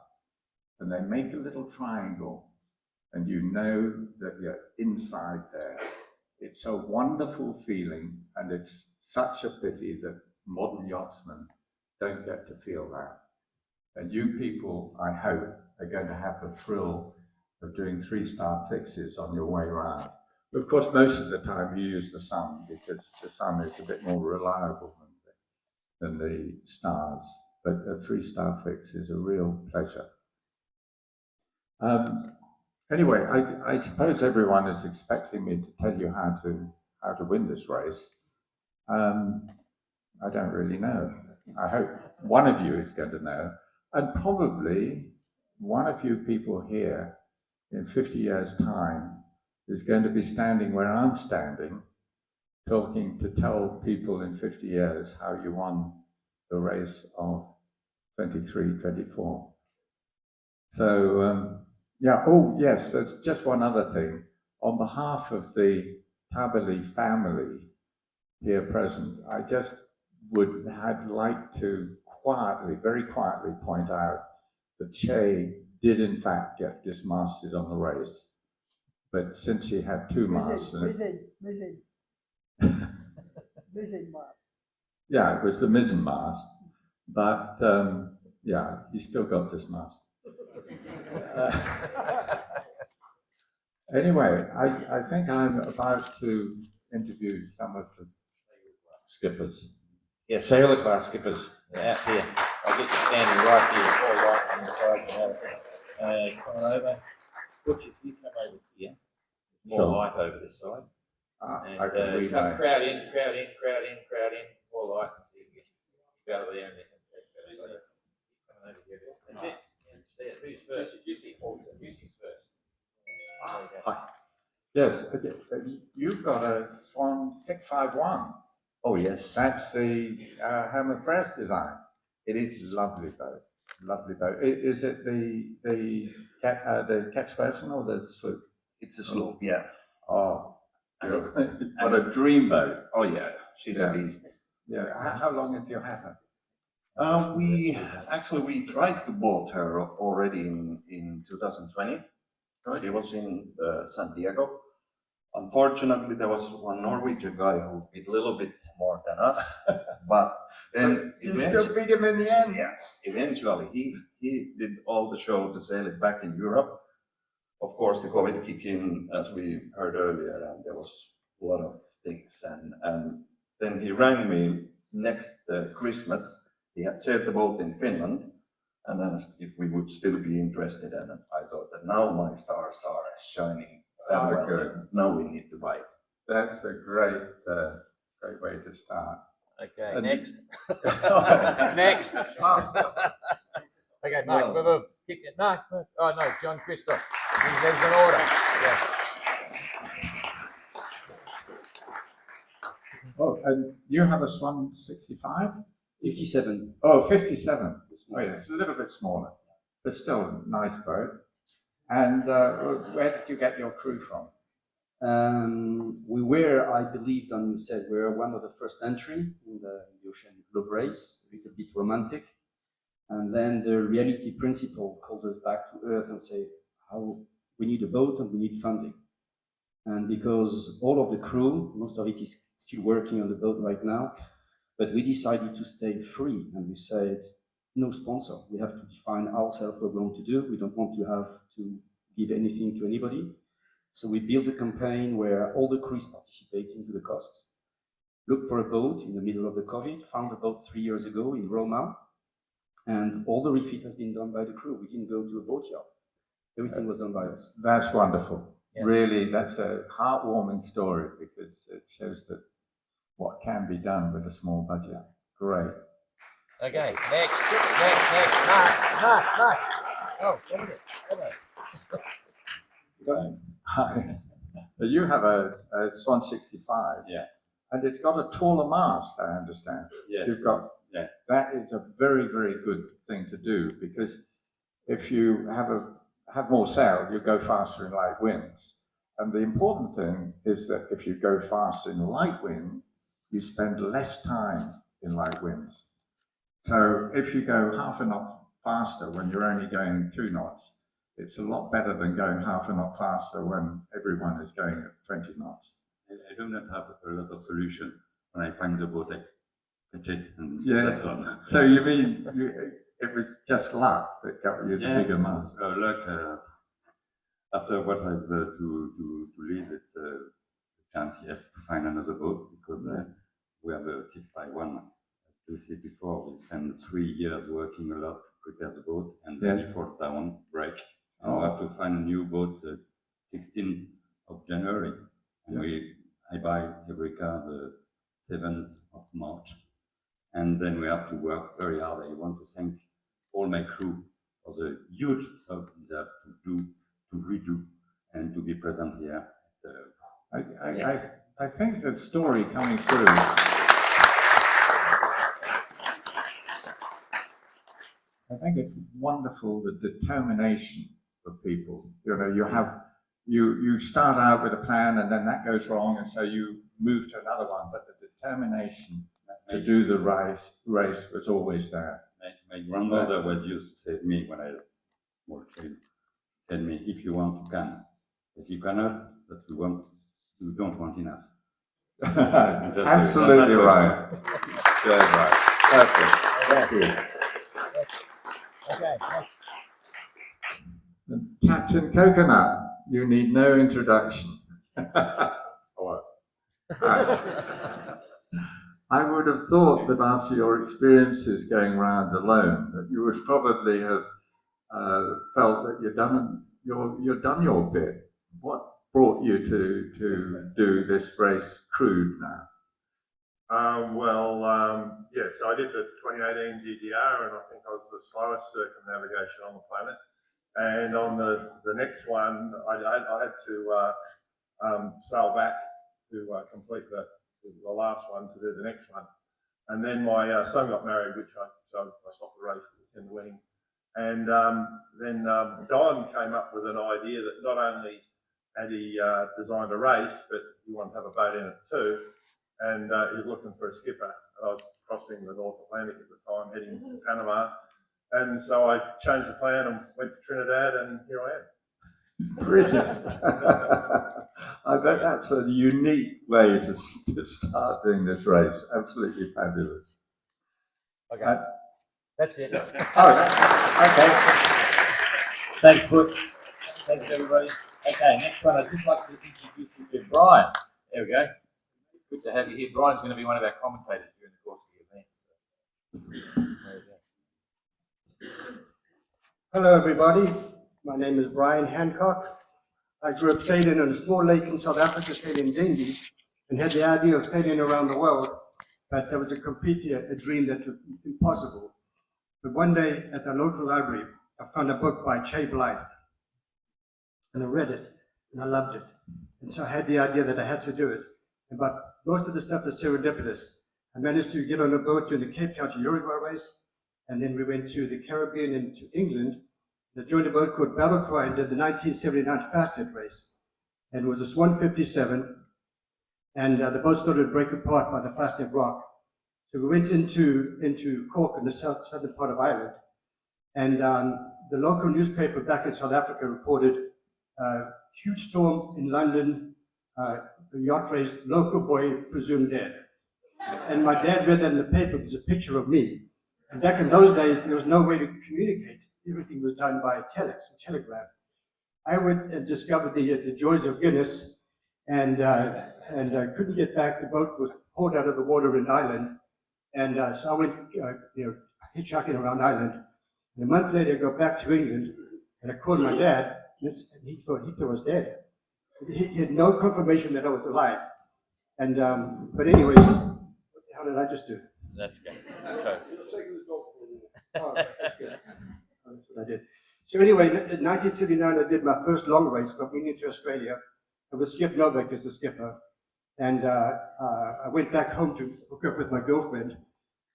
and they make a little triangle, and you know that you're inside there. It's a wonderful feeling, and it's such a pity that modern yachtsmen don't get to feel that. And you people, I hope, are going to have the thrill of doing 3-star fixes on your way around. But of course, most of the time you use the sun, because the sun is a bit more reliable than the stars. But a 3-star fix is a real pleasure. Anyway, I suppose everyone is expecting me to tell you how to win this race. I don't really know. I hope one of you is going to know, and probably one of you people here in 50 years' time is going to be standing where I'm standing, talking to tell people in 50 years how you won the race of 23-24. So, yeah, oh yes, there's just one other thing. On behalf of the Tabali family here present, I just had like to quietly, very quietly point out that Che did in fact get dismasted on the race. But since he had 2 masts... Mizzen mast. Yeah, it was the mizzen mast. But yeah, he still got dismasted. Anyway, I think I'm about to interview some of the skippers. Yeah, sailor class skippers out here. I'll get you standing right here, all right on the side. Come on over. Butch, if you come over here, more Sure. light over this side. And I can read my... crowd in. More light. So you get out of there and then. Come over here. That's it. Yeah, who's first? Juicy's first. Hi. Yes, you've got a Swan 651. Oh, yes. That's the Herman Fress design. It is. Lovely boat. Lovely boat. Is it the catch version or the sloop? It's a sloop, yeah. Oh, what a dream boat. Oh, yeah. She's a beast. Yeah. How long have you had her? We tried to board her already in 2020. Right. She was in San Diego. Unfortunately, there was one Norwegian guy who bid a little bit more than us, but then you still beat him in the end. Yeah, eventually he did all the show to sail it back in Europe. Of course, the COVID kicked in, as we heard earlier, and there was a lot of things. And then he rang me next Christmas. He had sailed the boat in Finland and asked if we would still be interested. And I thought that now my stars are shining that well. Good. Now we need to bite. That's a great way to start. Okay, And- next. Next. Okay, Mark, Well- kick it. No, oh no, John Christoph. There's an order. Yeah. Oh, and you have a Swan 65? 57. Oh, 57. Oh, yeah, it's a little bit smaller, but still a nice boat. And where did you get your crew from? We were, I believe, and you said, we were one of the first entry in the Ocean Globe Race, a little bit romantic. And then the reality principle called us back to earth and say, how we need a boat and we need funding. And because all of the crew, most of it is still working on the boat right now, but we decided to stay free and we said, no sponsor. We have to define ourselves what we want to do. We don't want to have to give anything to anybody. So we built a campaign where all the crews participating to the costs. Looked for a boat in the middle of the COVID, found a boat 3 years ago in Roma, and all the refit has been done by the crew. We didn't go to a boat yard. Everything was done by us. That's wonderful. Yeah. Really, that's a heartwarming story because it shows that what can be done with a small budget. Great. Okay, next. Mark. Oh, what is it? You have a Swan 65. Yeah. And it's got a taller mast, I understand. Yes. You've got, Yes. that is a very, very good thing to do, because if you have more sail, you go faster in light winds. And the important thing is that if you go fast in light wind, you spend less time in light winds. So if you go half a knot faster when you're only going 2 knots, it's a lot better than going half a knot faster when everyone is going at 20 knots. I do not have a lot of solution. When I find the boat, I catch it, and Yeah. that's all. So you mean it was just luck that got you the bigger mast? Luck. After what I've to leave, it's a chance, yes, to find another boat, because we have a 651. As you see before, we spent 3 years working a lot to prepare the boat, and then it falls down, break. And we have to find a new boat 16th of January. And I buy every car the 7th of March. And then we have to work very hard. I want to thank all my crew for the huge job they have to do, to redo, and to be present here. I think the story coming through. I think it's wonderful, the determination of people. You know, you start out with a plan, and then that goes wrong, and so you move to another one. But the determination to do the race was always there. My grandmother was used to say to me when I was a small child, said me, if you want, you can. If you cannot, that you don't want enough. Absolutely right. That's right. Perfect. Thank you. Okay. Captain Coconut, you need no introduction. Hello. I would have thought that after your experiences going around alone, that you would probably have felt that you've done your bit. What brought you to do this race crewed now? Yes, I did the 2018 GGR, and I think I was the slowest circumnavigation on the planet. And on the next one, I had to sail back to complete the last one to do the next one. And then my son got married, so I stopped the race in the wedding. And then Don came up with an idea that not only had he designed a race, but he wanted to have a boat in it too. And he was looking for a skipper. And I was crossing the North Atlantic at the time, heading to Panama. And so I changed the plan and went to Trinidad, and here I am. Brilliant. I bet that's a unique way to start doing this race. Absolutely fabulous. Okay. That's it. Okay. Thanks, Butch. Thanks, everybody. Okay, next one, I'd just like to introduce you to Brian. There we go. Good to have you here. Brian's going to be one of our commentators during the course of the event. There we go. Hello, everybody. My name is Brian Hancock. I grew up sailing on a small lake in South Africa, sailing dinghy, and had the idea of sailing around the world, but that was completely a dream that was impossible. But one day at the local library, I found a book by Che Blythe, and I read it, and I loved it. And so I had the idea that I had to do it. But most of the stuff is serendipitous. I managed to get on a boat to the Cape Town to Uruguay race, and then we went to the Caribbean and to England. I joined a boat called Battle Cry and did the 1979 Fastnet race. And it was a Swan 57, and the boat started to break apart by the Fastnet Rock. So we went into Cork in the southern part of Ireland, and the local newspaper back in South Africa reported a huge storm in London, the yacht race, local boy presumed dead. And my dad read that in the paper. It was a picture of me. And back in those days, there was no way to communicate. Everything was done by telex or telegram. I went and discovered the joys of Guinness, and couldn't get back. The boat was pulled out of the water in Ireland, and so I went, hitchhiking around Ireland. And a month later, I go back to England, and I called my dad, and he thought Hitler was dead. He had no confirmation that I was alive. And but anyways, what the hell did I just do? That's good. Okay. Oh, that's good. Oh, that's what I did. So anyway, in 1979, I did my first long race, going into Australia, with Skip Novak as the skipper. And I went back home to hook up with my girlfriend,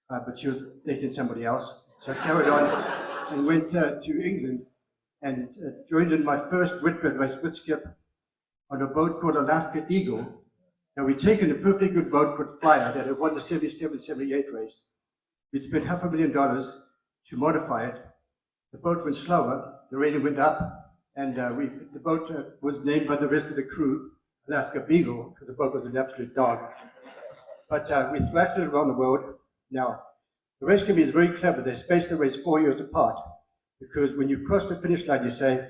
but she was dating somebody else. So I carried on and went to England and joined in my first Whitbread race with Skip on a boat called Alaska Eagle. Now we'd taken a perfectly good boat called Flyer that had won the 77-78 race. We'd spent $500,000 to modify it. The boat went slower, the rating went up, and the boat was named by the rest of the crew Alaska Beagle, because the boat was an absolute dog. But we thrashed it around the world. Now, the race committee is very clever. They spaced the race 4 years apart, because when you cross the finish line, you say,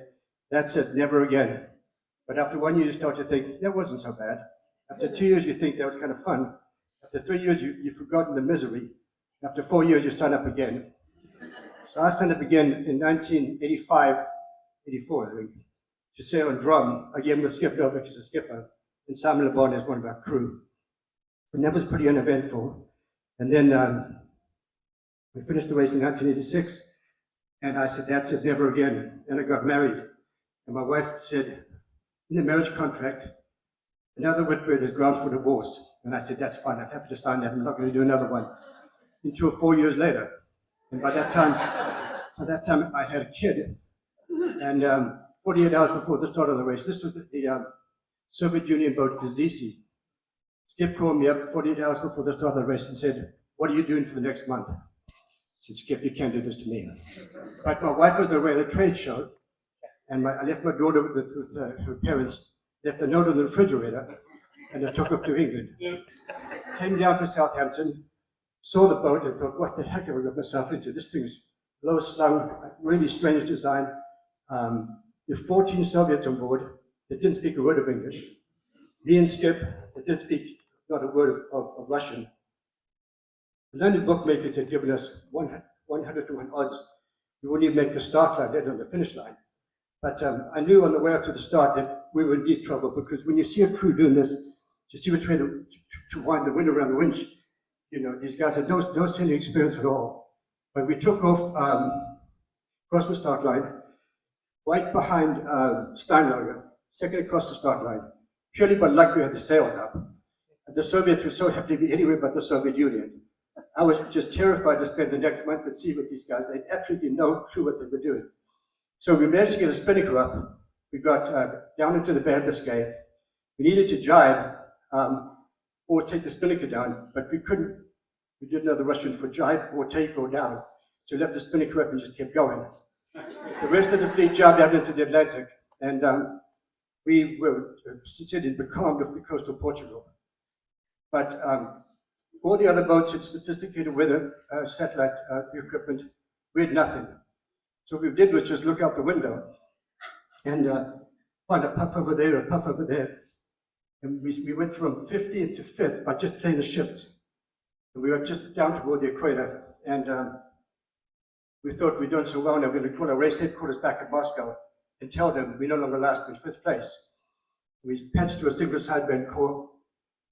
that's it, never again. But after 1 year, you start to think, that wasn't so bad. After 2 years, you think that was kind of fun. After 3 years, you've forgotten the misery. After 4 years, you sign up again. So I signed up again in 1985, 84, I think, to sail on drum, again with Skip Novak as a skipper, and Simon LeBon as one of our crew. And that was pretty uneventful. And then we finished the race in 1986, and I said, that's it, never again. And I got married. And my wife said, in the marriage contract, another Whitbread is grounds for divorce. And I said, that's fine, I'm happy to sign that, I'm not going to do another one. Until 4 years later. And by that time I had a kid. And 48 hours before the start of the race, this was the Soviet Union boat Vizici. Skip called me up 48 hours before the start of the race and said, what are you doing for the next month? I said, Skip, you can't do this to me. But my wife was away at a trade show, and I left my daughter with her parents, left a note on the refrigerator, and I took her to England. Came down to Southampton, saw the boat, and thought, what the heck have I got myself into? This thing's low slung, really strange design. There were 14 Soviets on board that didn't speak a word of English. Me and Skip that didn't speak not a word of Russian. The London bookmakers had given us 100 to 1 odds. We wouldn't even make the start line, let alone the finish line. But I knew on the way up to the start that we were in deep trouble, because when you see a crew doing this, you see we're trying to wind the wind around the winch. You know, these guys had no sailing experience at all. But we took off across the start line, right behind Steinlager, second across the start line. Purely by luck, we had the sails up. And the Soviets were so happy to be anywhere but the Soviet Union. I was just terrified to spend the next month at sea with these guys. They had absolutely no clue what they were doing. So we managed to get a spinnaker up. We got down into the Bay of Biscay. We needed to jibe or take the spinnaker down, but we couldn't. We didn't know the Russian for jibe or take or down. So we left the spinnaker up and just kept going. The rest of the fleet jibed out into the Atlantic, and we were sitting becalmed off the coast of Portugal. But all the other boats had sophisticated weather satellite equipment. We had nothing. So what we did was just look out the window and find a puff over there, a puff over there. And we went from 15th to 5th by just playing the shifts. And we were just down toward the equator. And we thought we'd done so well now, we're going to call our race headquarters back at Moscow and tell them we no longer last in 5th place. We patched to a single sideband call.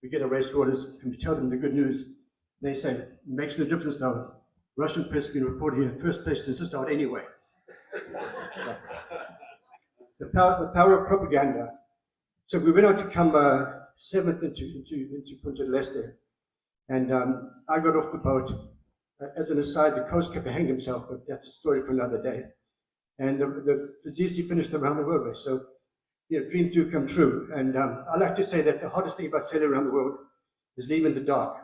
We get our race orders and we tell them the good news. They say, it makes no difference now. Russian press has been reporting in 1st place since the start anyway. The power of propaganda. So we went on to come 7th into Punta del Este. And I got off the boat. As an aside, the coast keeper hanged himself, but that's a story for another day. And the Vizici finished the round the world race. So, you know, dreams do come true. And I like to say that the hardest thing about sailing around the world is leaving the dock.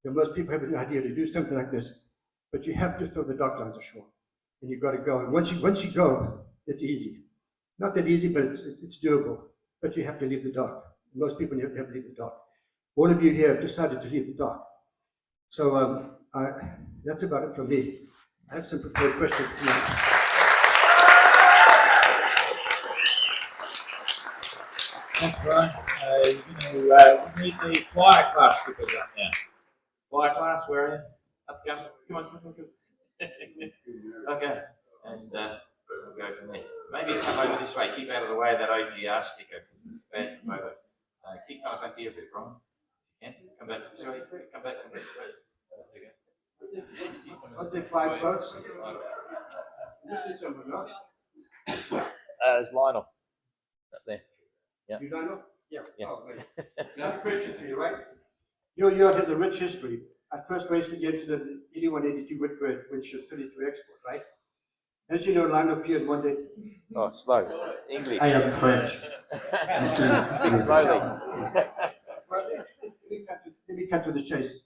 You know, most people have an idea to do something like this, but you have to throw the dock lines ashore, and you've got to go. And once you go, it's easy. Not that easy, but it's doable. But you have to leave the dock. Most people never leave the dock. All of you here have decided to leave the dock. So that's about it from me. I have some prepared questions tonight. Thanks, Brian. We need the flyer class speakers up now. Flyer class, where are you? Up, come on. Okay, and we'll go from there. Maybe come over this way, keep out of the way of that OGR sticker, because it's bad for photos. Keep coming back here a bit, Ron. You can, come back this way, come back. There you go. Are there 5 boats? This is someone, no? There's Lionel. That's there. Yeah. You don't know? Yeah. Yeah. Oh, wait. I have a question for you, right? Your yacht has a rich history. I first raced against it in 81-82 Whitbread when she was 33 export, right? As you know, Lionel appeared one day. Oh, slow. English. I am French. Speak slowly. Let me cut to the chase.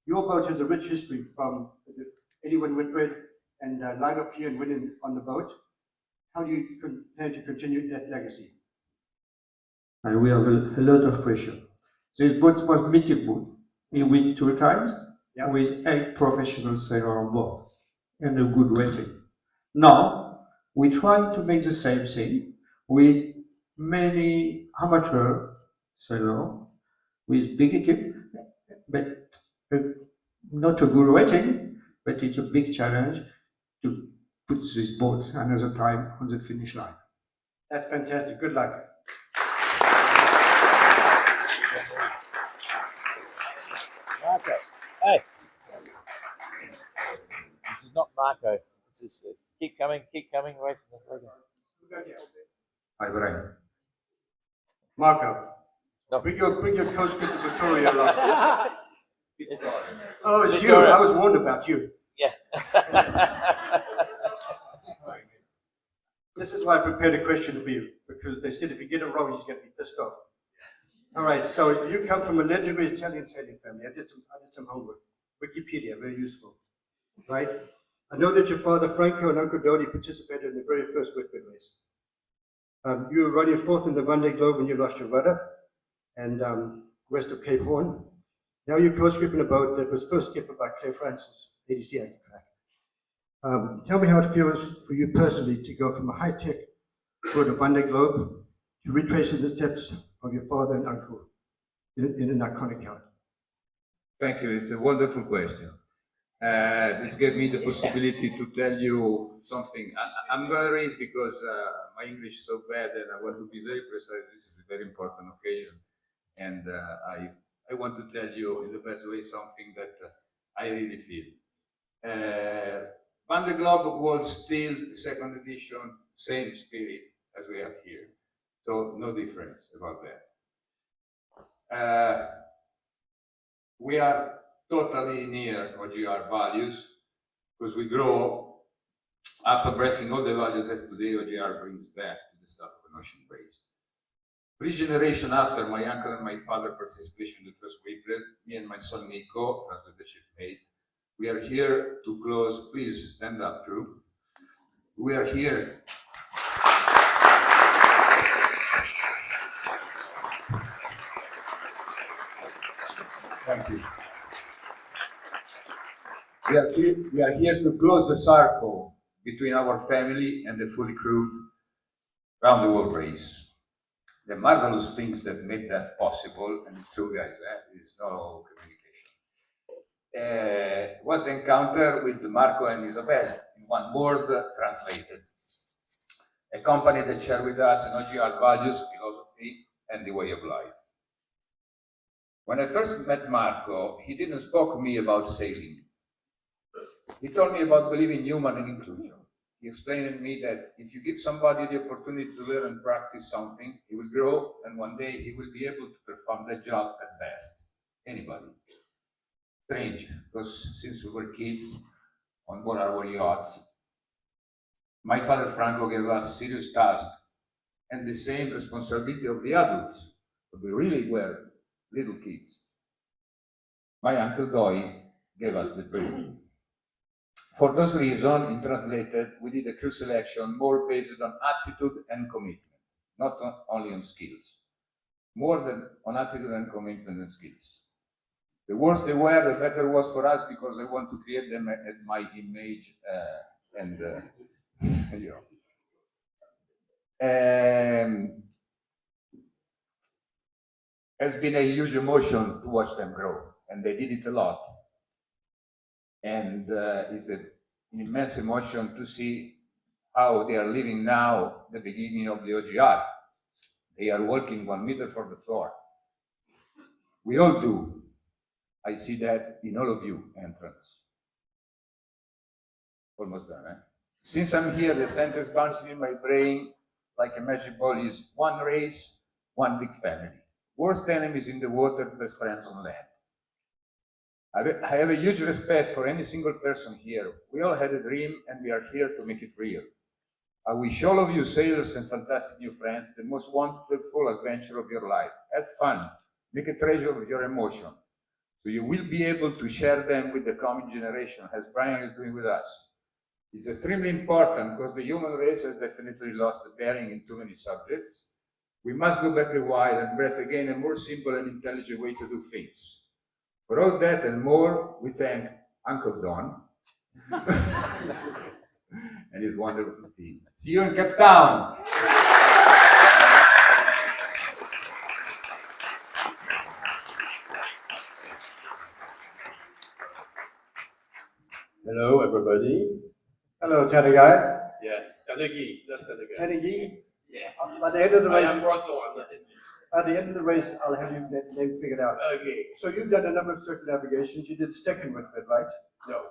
Your boat has a rich history from the 81 Whitbread and Lionel Pierre winning on the boat. How do you plan to continue that legacy? And we have a lot of pressure. This boat was mythic boat. We win 2 times with 8 professional sailors on board and a good rating. Now, we try to make the same thing with many amateur sailors with big equipment, but not a good rating, but it's a big challenge to put this boat another time on the finish line. That's fantastic. Good luck. Marco. Hey. This is not Marco. This is keep coming away from the program. Hi, Brian. Marco. No. Bring your coach to Victoria along. Oh, it's you. Victoria. I was warned about you. Yeah. This is why I prepared a question for you, because they said if you get it wrong, he's going to be pissed off. All right, so you come from a legendary Italian sailing family. I did some homework. Wikipedia, very useful, right? I know that your father Franco and Uncle Dodi participated in the very first Whitbread race. You were running 4th in the Vendée Globe when you lost your rudder, and west of Cape Horn. Now you're co-skipping a boat that was first skipped by Claire Francis, ADC anchor track. Tell me how it feels for you personally to go from a high-tech boat of Vendée Globe to retracing the steps of your father and uncle in an iconic yacht. Thank you. It's a wonderful question. This gave me the possibility to tell you something. I'm going to read because my English is so bad and I want to be very precise. This is a very important occasion. And I want to tell you in the best way something that I really feel. Vendée Globe was still the 2nd edition, same spirit as we have here. So no difference about that. We are totally near OGR values because we grow up breathing all the values that today OGR brings back to the start of an ocean race. 3 generations after my uncle and my father participation in the first Whitbread, me and my son Nico, translate the chief mate, we are here to close. Please stand up, Drew. We are here. Thank you. We are here to close the circle between our family and the fully crewed round the world race. The marvelous things that make that possible, and it's true, guys, there's no communication, was the encounter with Marco and Isabel, in one word translated. A company that shared with us an OGR values, philosophy, and the way of life. When I first met Marco, he didn't spoke to me about sailing. He told me about believing in human and inclusion. He explained to me that if you give somebody the opportunity to learn and practice something, he will grow, and one day he will be able to perform that job at best. Anybody. Strange, because since we were kids on board our yachts, my father Franco gave us serious tasks and the same responsibility of the adults, but we really were little kids. My uncle Doi gave us the dream. For those reasons, in translated, we did a crew selection more based on attitude and commitment, not only on skills. More than on attitude and commitment and skills. The worse they were, the better it was for us because I want to create them at my image you know. It's been a huge emotion to watch them grow, and they did it a lot. And it's an immense emotion to see how they are living now, the beginning of the OGR. They are walking 1 meter from the floor. We all do. I see that in all of you, entrants. almost done, eh? Since I'm here, the sentence bouncing in my brain like a magic ball is one race, one big family. Worst enemies in the water, best friends on land. I have a huge respect for any single person here. We all had a dream and we are here to make it real. I wish all of you sailors and fantastic new friends the most wonderful adventure of your life. Have fun, make a treasure of your emotion. So you will be able to share them with the coming generation, as Brian is doing with us. It's extremely important because the human race has definitely lost the bearing in too many subjects. We must go back a while and breath again a more simple and intelligent way to do things. For all that and more, we thank Uncle Don and his wonderful team. See you in Cape Town. Hello, everybody. Hello, Tanagai. Yeah, Tanagi, that's Tanagi. Tanagi? Yes. By the end of the race, I am Roto, I'm not in by the end of the race, I'll have your name figured out. Okay. So you've done a number of circumnavigations. You did second with it, right? No.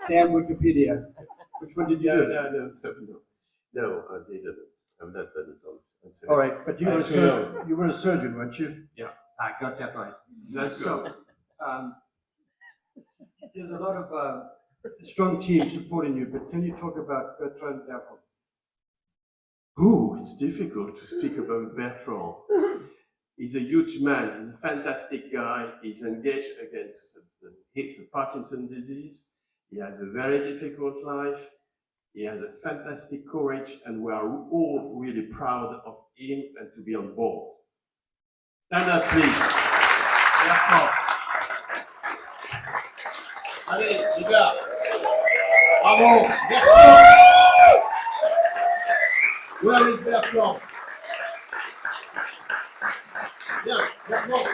Damn Wikipedia. Which one did you do? No, I didn't. I'm not done it all. All right, but you were a surgeon, weren't you? Yeah. I got that right. That's so, there's a lot of strong teams supporting you, but can you talk about Bertrand Bertrand? Ooh, it's difficult to speak about Bertrand. He's a huge man. He's a fantastic guy. He's engaged against the Parkinson's disease. He has a very difficult life. He has a fantastic courage, and we are all really proud of him and to be on board. Stand up, please. Bertrand. Allez, les gars. Bravo. Bertrand. Where is Bertrand? Bien, Bertrand.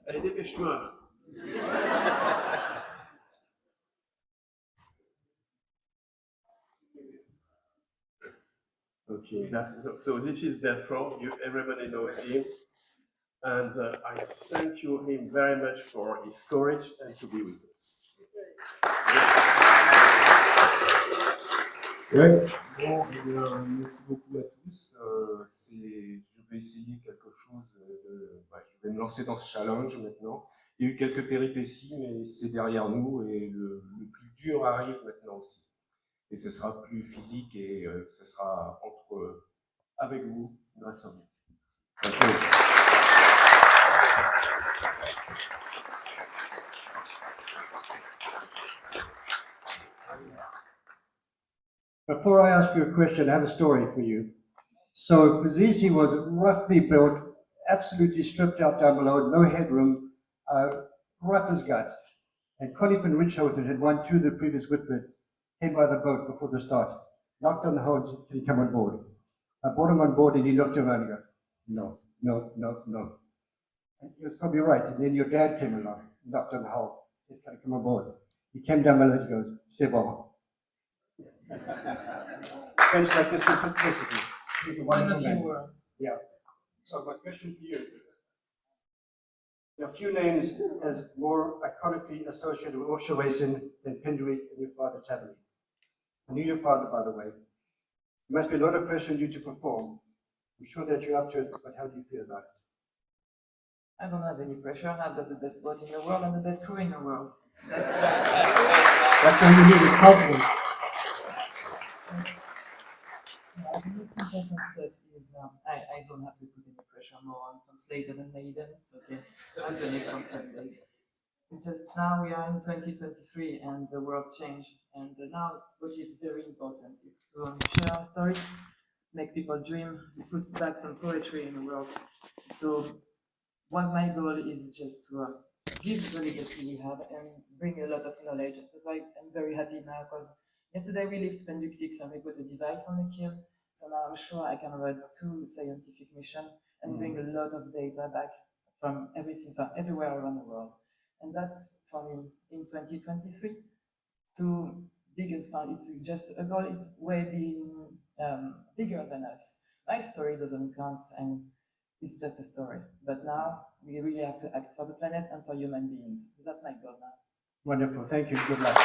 Allez, dépêche-toi. Okay, so this is Bertrand. Everybody knows him. And I thank him very much for his courage and to be with us. Ouais, bon, merci beaucoup à tous. Je vais essayer quelque chose je vais me lancer dans ce challenge maintenant. Il y a eu quelques péripéties, mais c'est derrière nous et le plus dur arrive maintenant aussi. Et ce sera plus physique et ce sera avec vous, grâce à vous. Before I ask you a question, I have a story for you. So Fazizi was roughly built, absolutely stripped out down below, no headroom, rough as guts. And Connie van Richthofen had won 2 of the previous Whitbread, came by the boat before the start, knocked on the hole and said, "Can you come on board?" I brought him on board and he looked around and goes, "No, no, no, no." And he was probably right. And then your dad came along, knocked on the hole, said, "Can I come on board?" He came down below and he goes, "C'est bon." Friends like this in simplicity. He's a wonderful man. Yeah. So my question for you. There are few names as more iconically associated with offshore racing than Pendwick and your father Taverny. I knew your father, by the way. There must be a lot of pressure on you to perform. I'm sure that you're up to it, but how do you feel about it? I don't have any pressure. I've got the best boat in the world and the best crew in the world. That's all you need is confidence. The most important step is I don't have to put any pressure more on translated and maidens. Okay, I'm doing it from 10 days. It's just now we are in 2023 and the world changed. And now what is very important is to share our stories, make people dream, put back some poetry in the world. So what my goal is just to give the legacy we have and bring a lot of knowledge. That's why I'm very happy now, because yesterday we left Pendwick 6 and we put a device on the keel. So now I'm sure I can run 2 scientific missions and bring a lot of data back from everywhere around the world. And that's for me in 2023 to biggest fun. It's just a goal is way being bigger than us. my story doesn't count and it's just a story. But now we really have to act for the planet and for human beings. So that's my goal now. Wonderful. Thank you. Good luck.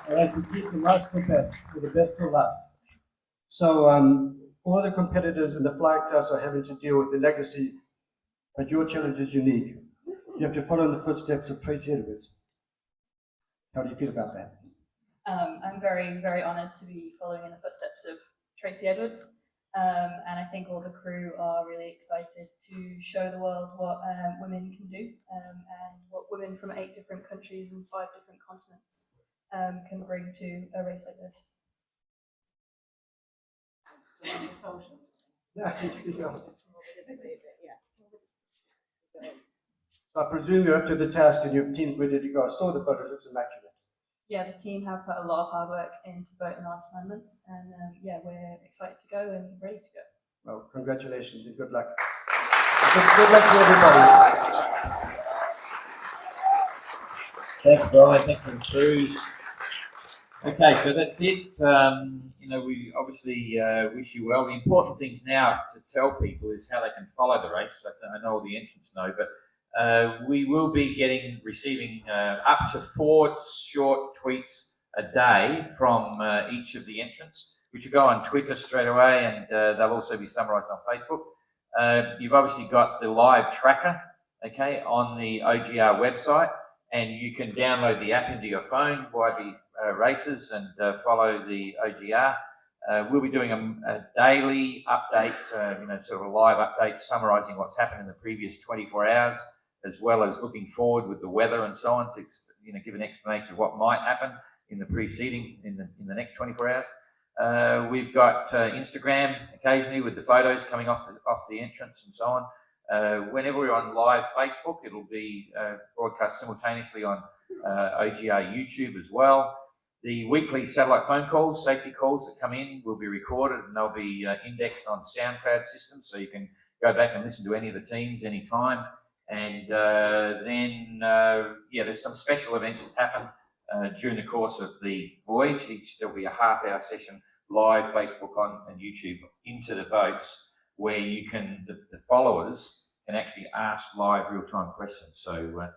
I like to keep the last for best, for the best till last. So all the competitors in the fly class are having to deal with the legacy, but your challenge is unique. You have to follow in the footsteps of Tracy Edwards. How do you feel about that? I'm very, very honoured to be following in the footsteps of Tracy Edwards. And I think all the crew are really excited to show the world what women can do and what women from 8 different countries and 5 different continents can bring to a race like this. So I presume you're up to the task and your team's ready to go. I saw the boat, it looks immaculate. Yeah, the team have put a lot of hard work into the boat in the last 9 months, and yeah, we're excited to go and ready to go. Well, congratulations and good luck. Good luck to everybody. Thanks, Brian. Thanks for the crews. Okay, so that's it. You know, we obviously wish you well. The important things now to tell people is how they can follow the race. I know all the entrants know, but we will be receiving up to 4 short tweets a day from each of the entrants, which will go on Twitter straight away, and they'll also be summarised on Facebook. You've obviously got the live tracker, okay, on the OGR website, and you can download the app into your phone, YB Races, and follow the OGR. We'll be doing a daily update, you know, sort of a live update summarising what's happened in the previous 24 hours, as well as looking forward with the weather and so on to, you know, give an explanation of what might happen in the preceding, in the next 24 hours. We've got Instagram occasionally with the photos coming off the entrance and so on. Whenever we're on live Facebook, it'll be broadcast simultaneously on OGR YouTube as well. The weekly satellite phone calls, safety calls that come in will be recorded, and they'll be indexed on SoundCloud systems, so you can go back and listen to any of the teams anytime. And then, yeah, there's some special events that happen during the course of the voyage. There'll be a half-hour session live, Facebook on and YouTube into the boats, where you can, the followers can actually ask live real-time questions. So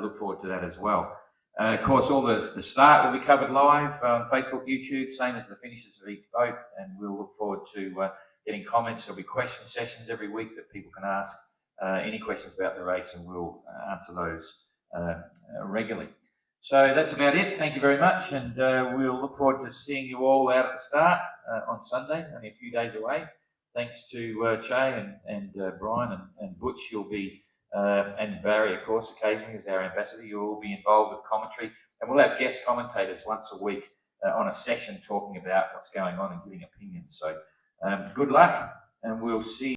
look forward to that as well. Of course, all the start will be covered live on Facebook, YouTube, same as the finishes of each boat, and we'll look forward to getting comments. There'll be question sessions every week that people can ask any questions about the race, and we'll answer those regularly. So that's about it. Thank you very much, and we'll look forward to seeing you all out at the start on Sunday, only a few days away. Thanks to Che and Brian and Butch. You'll be and Barry, of course, occasionally as our ambassador. You'll all be involved with commentary, and we'll have guest commentators once a week on a session talking about what's going on and giving opinions. So good luck, and we'll see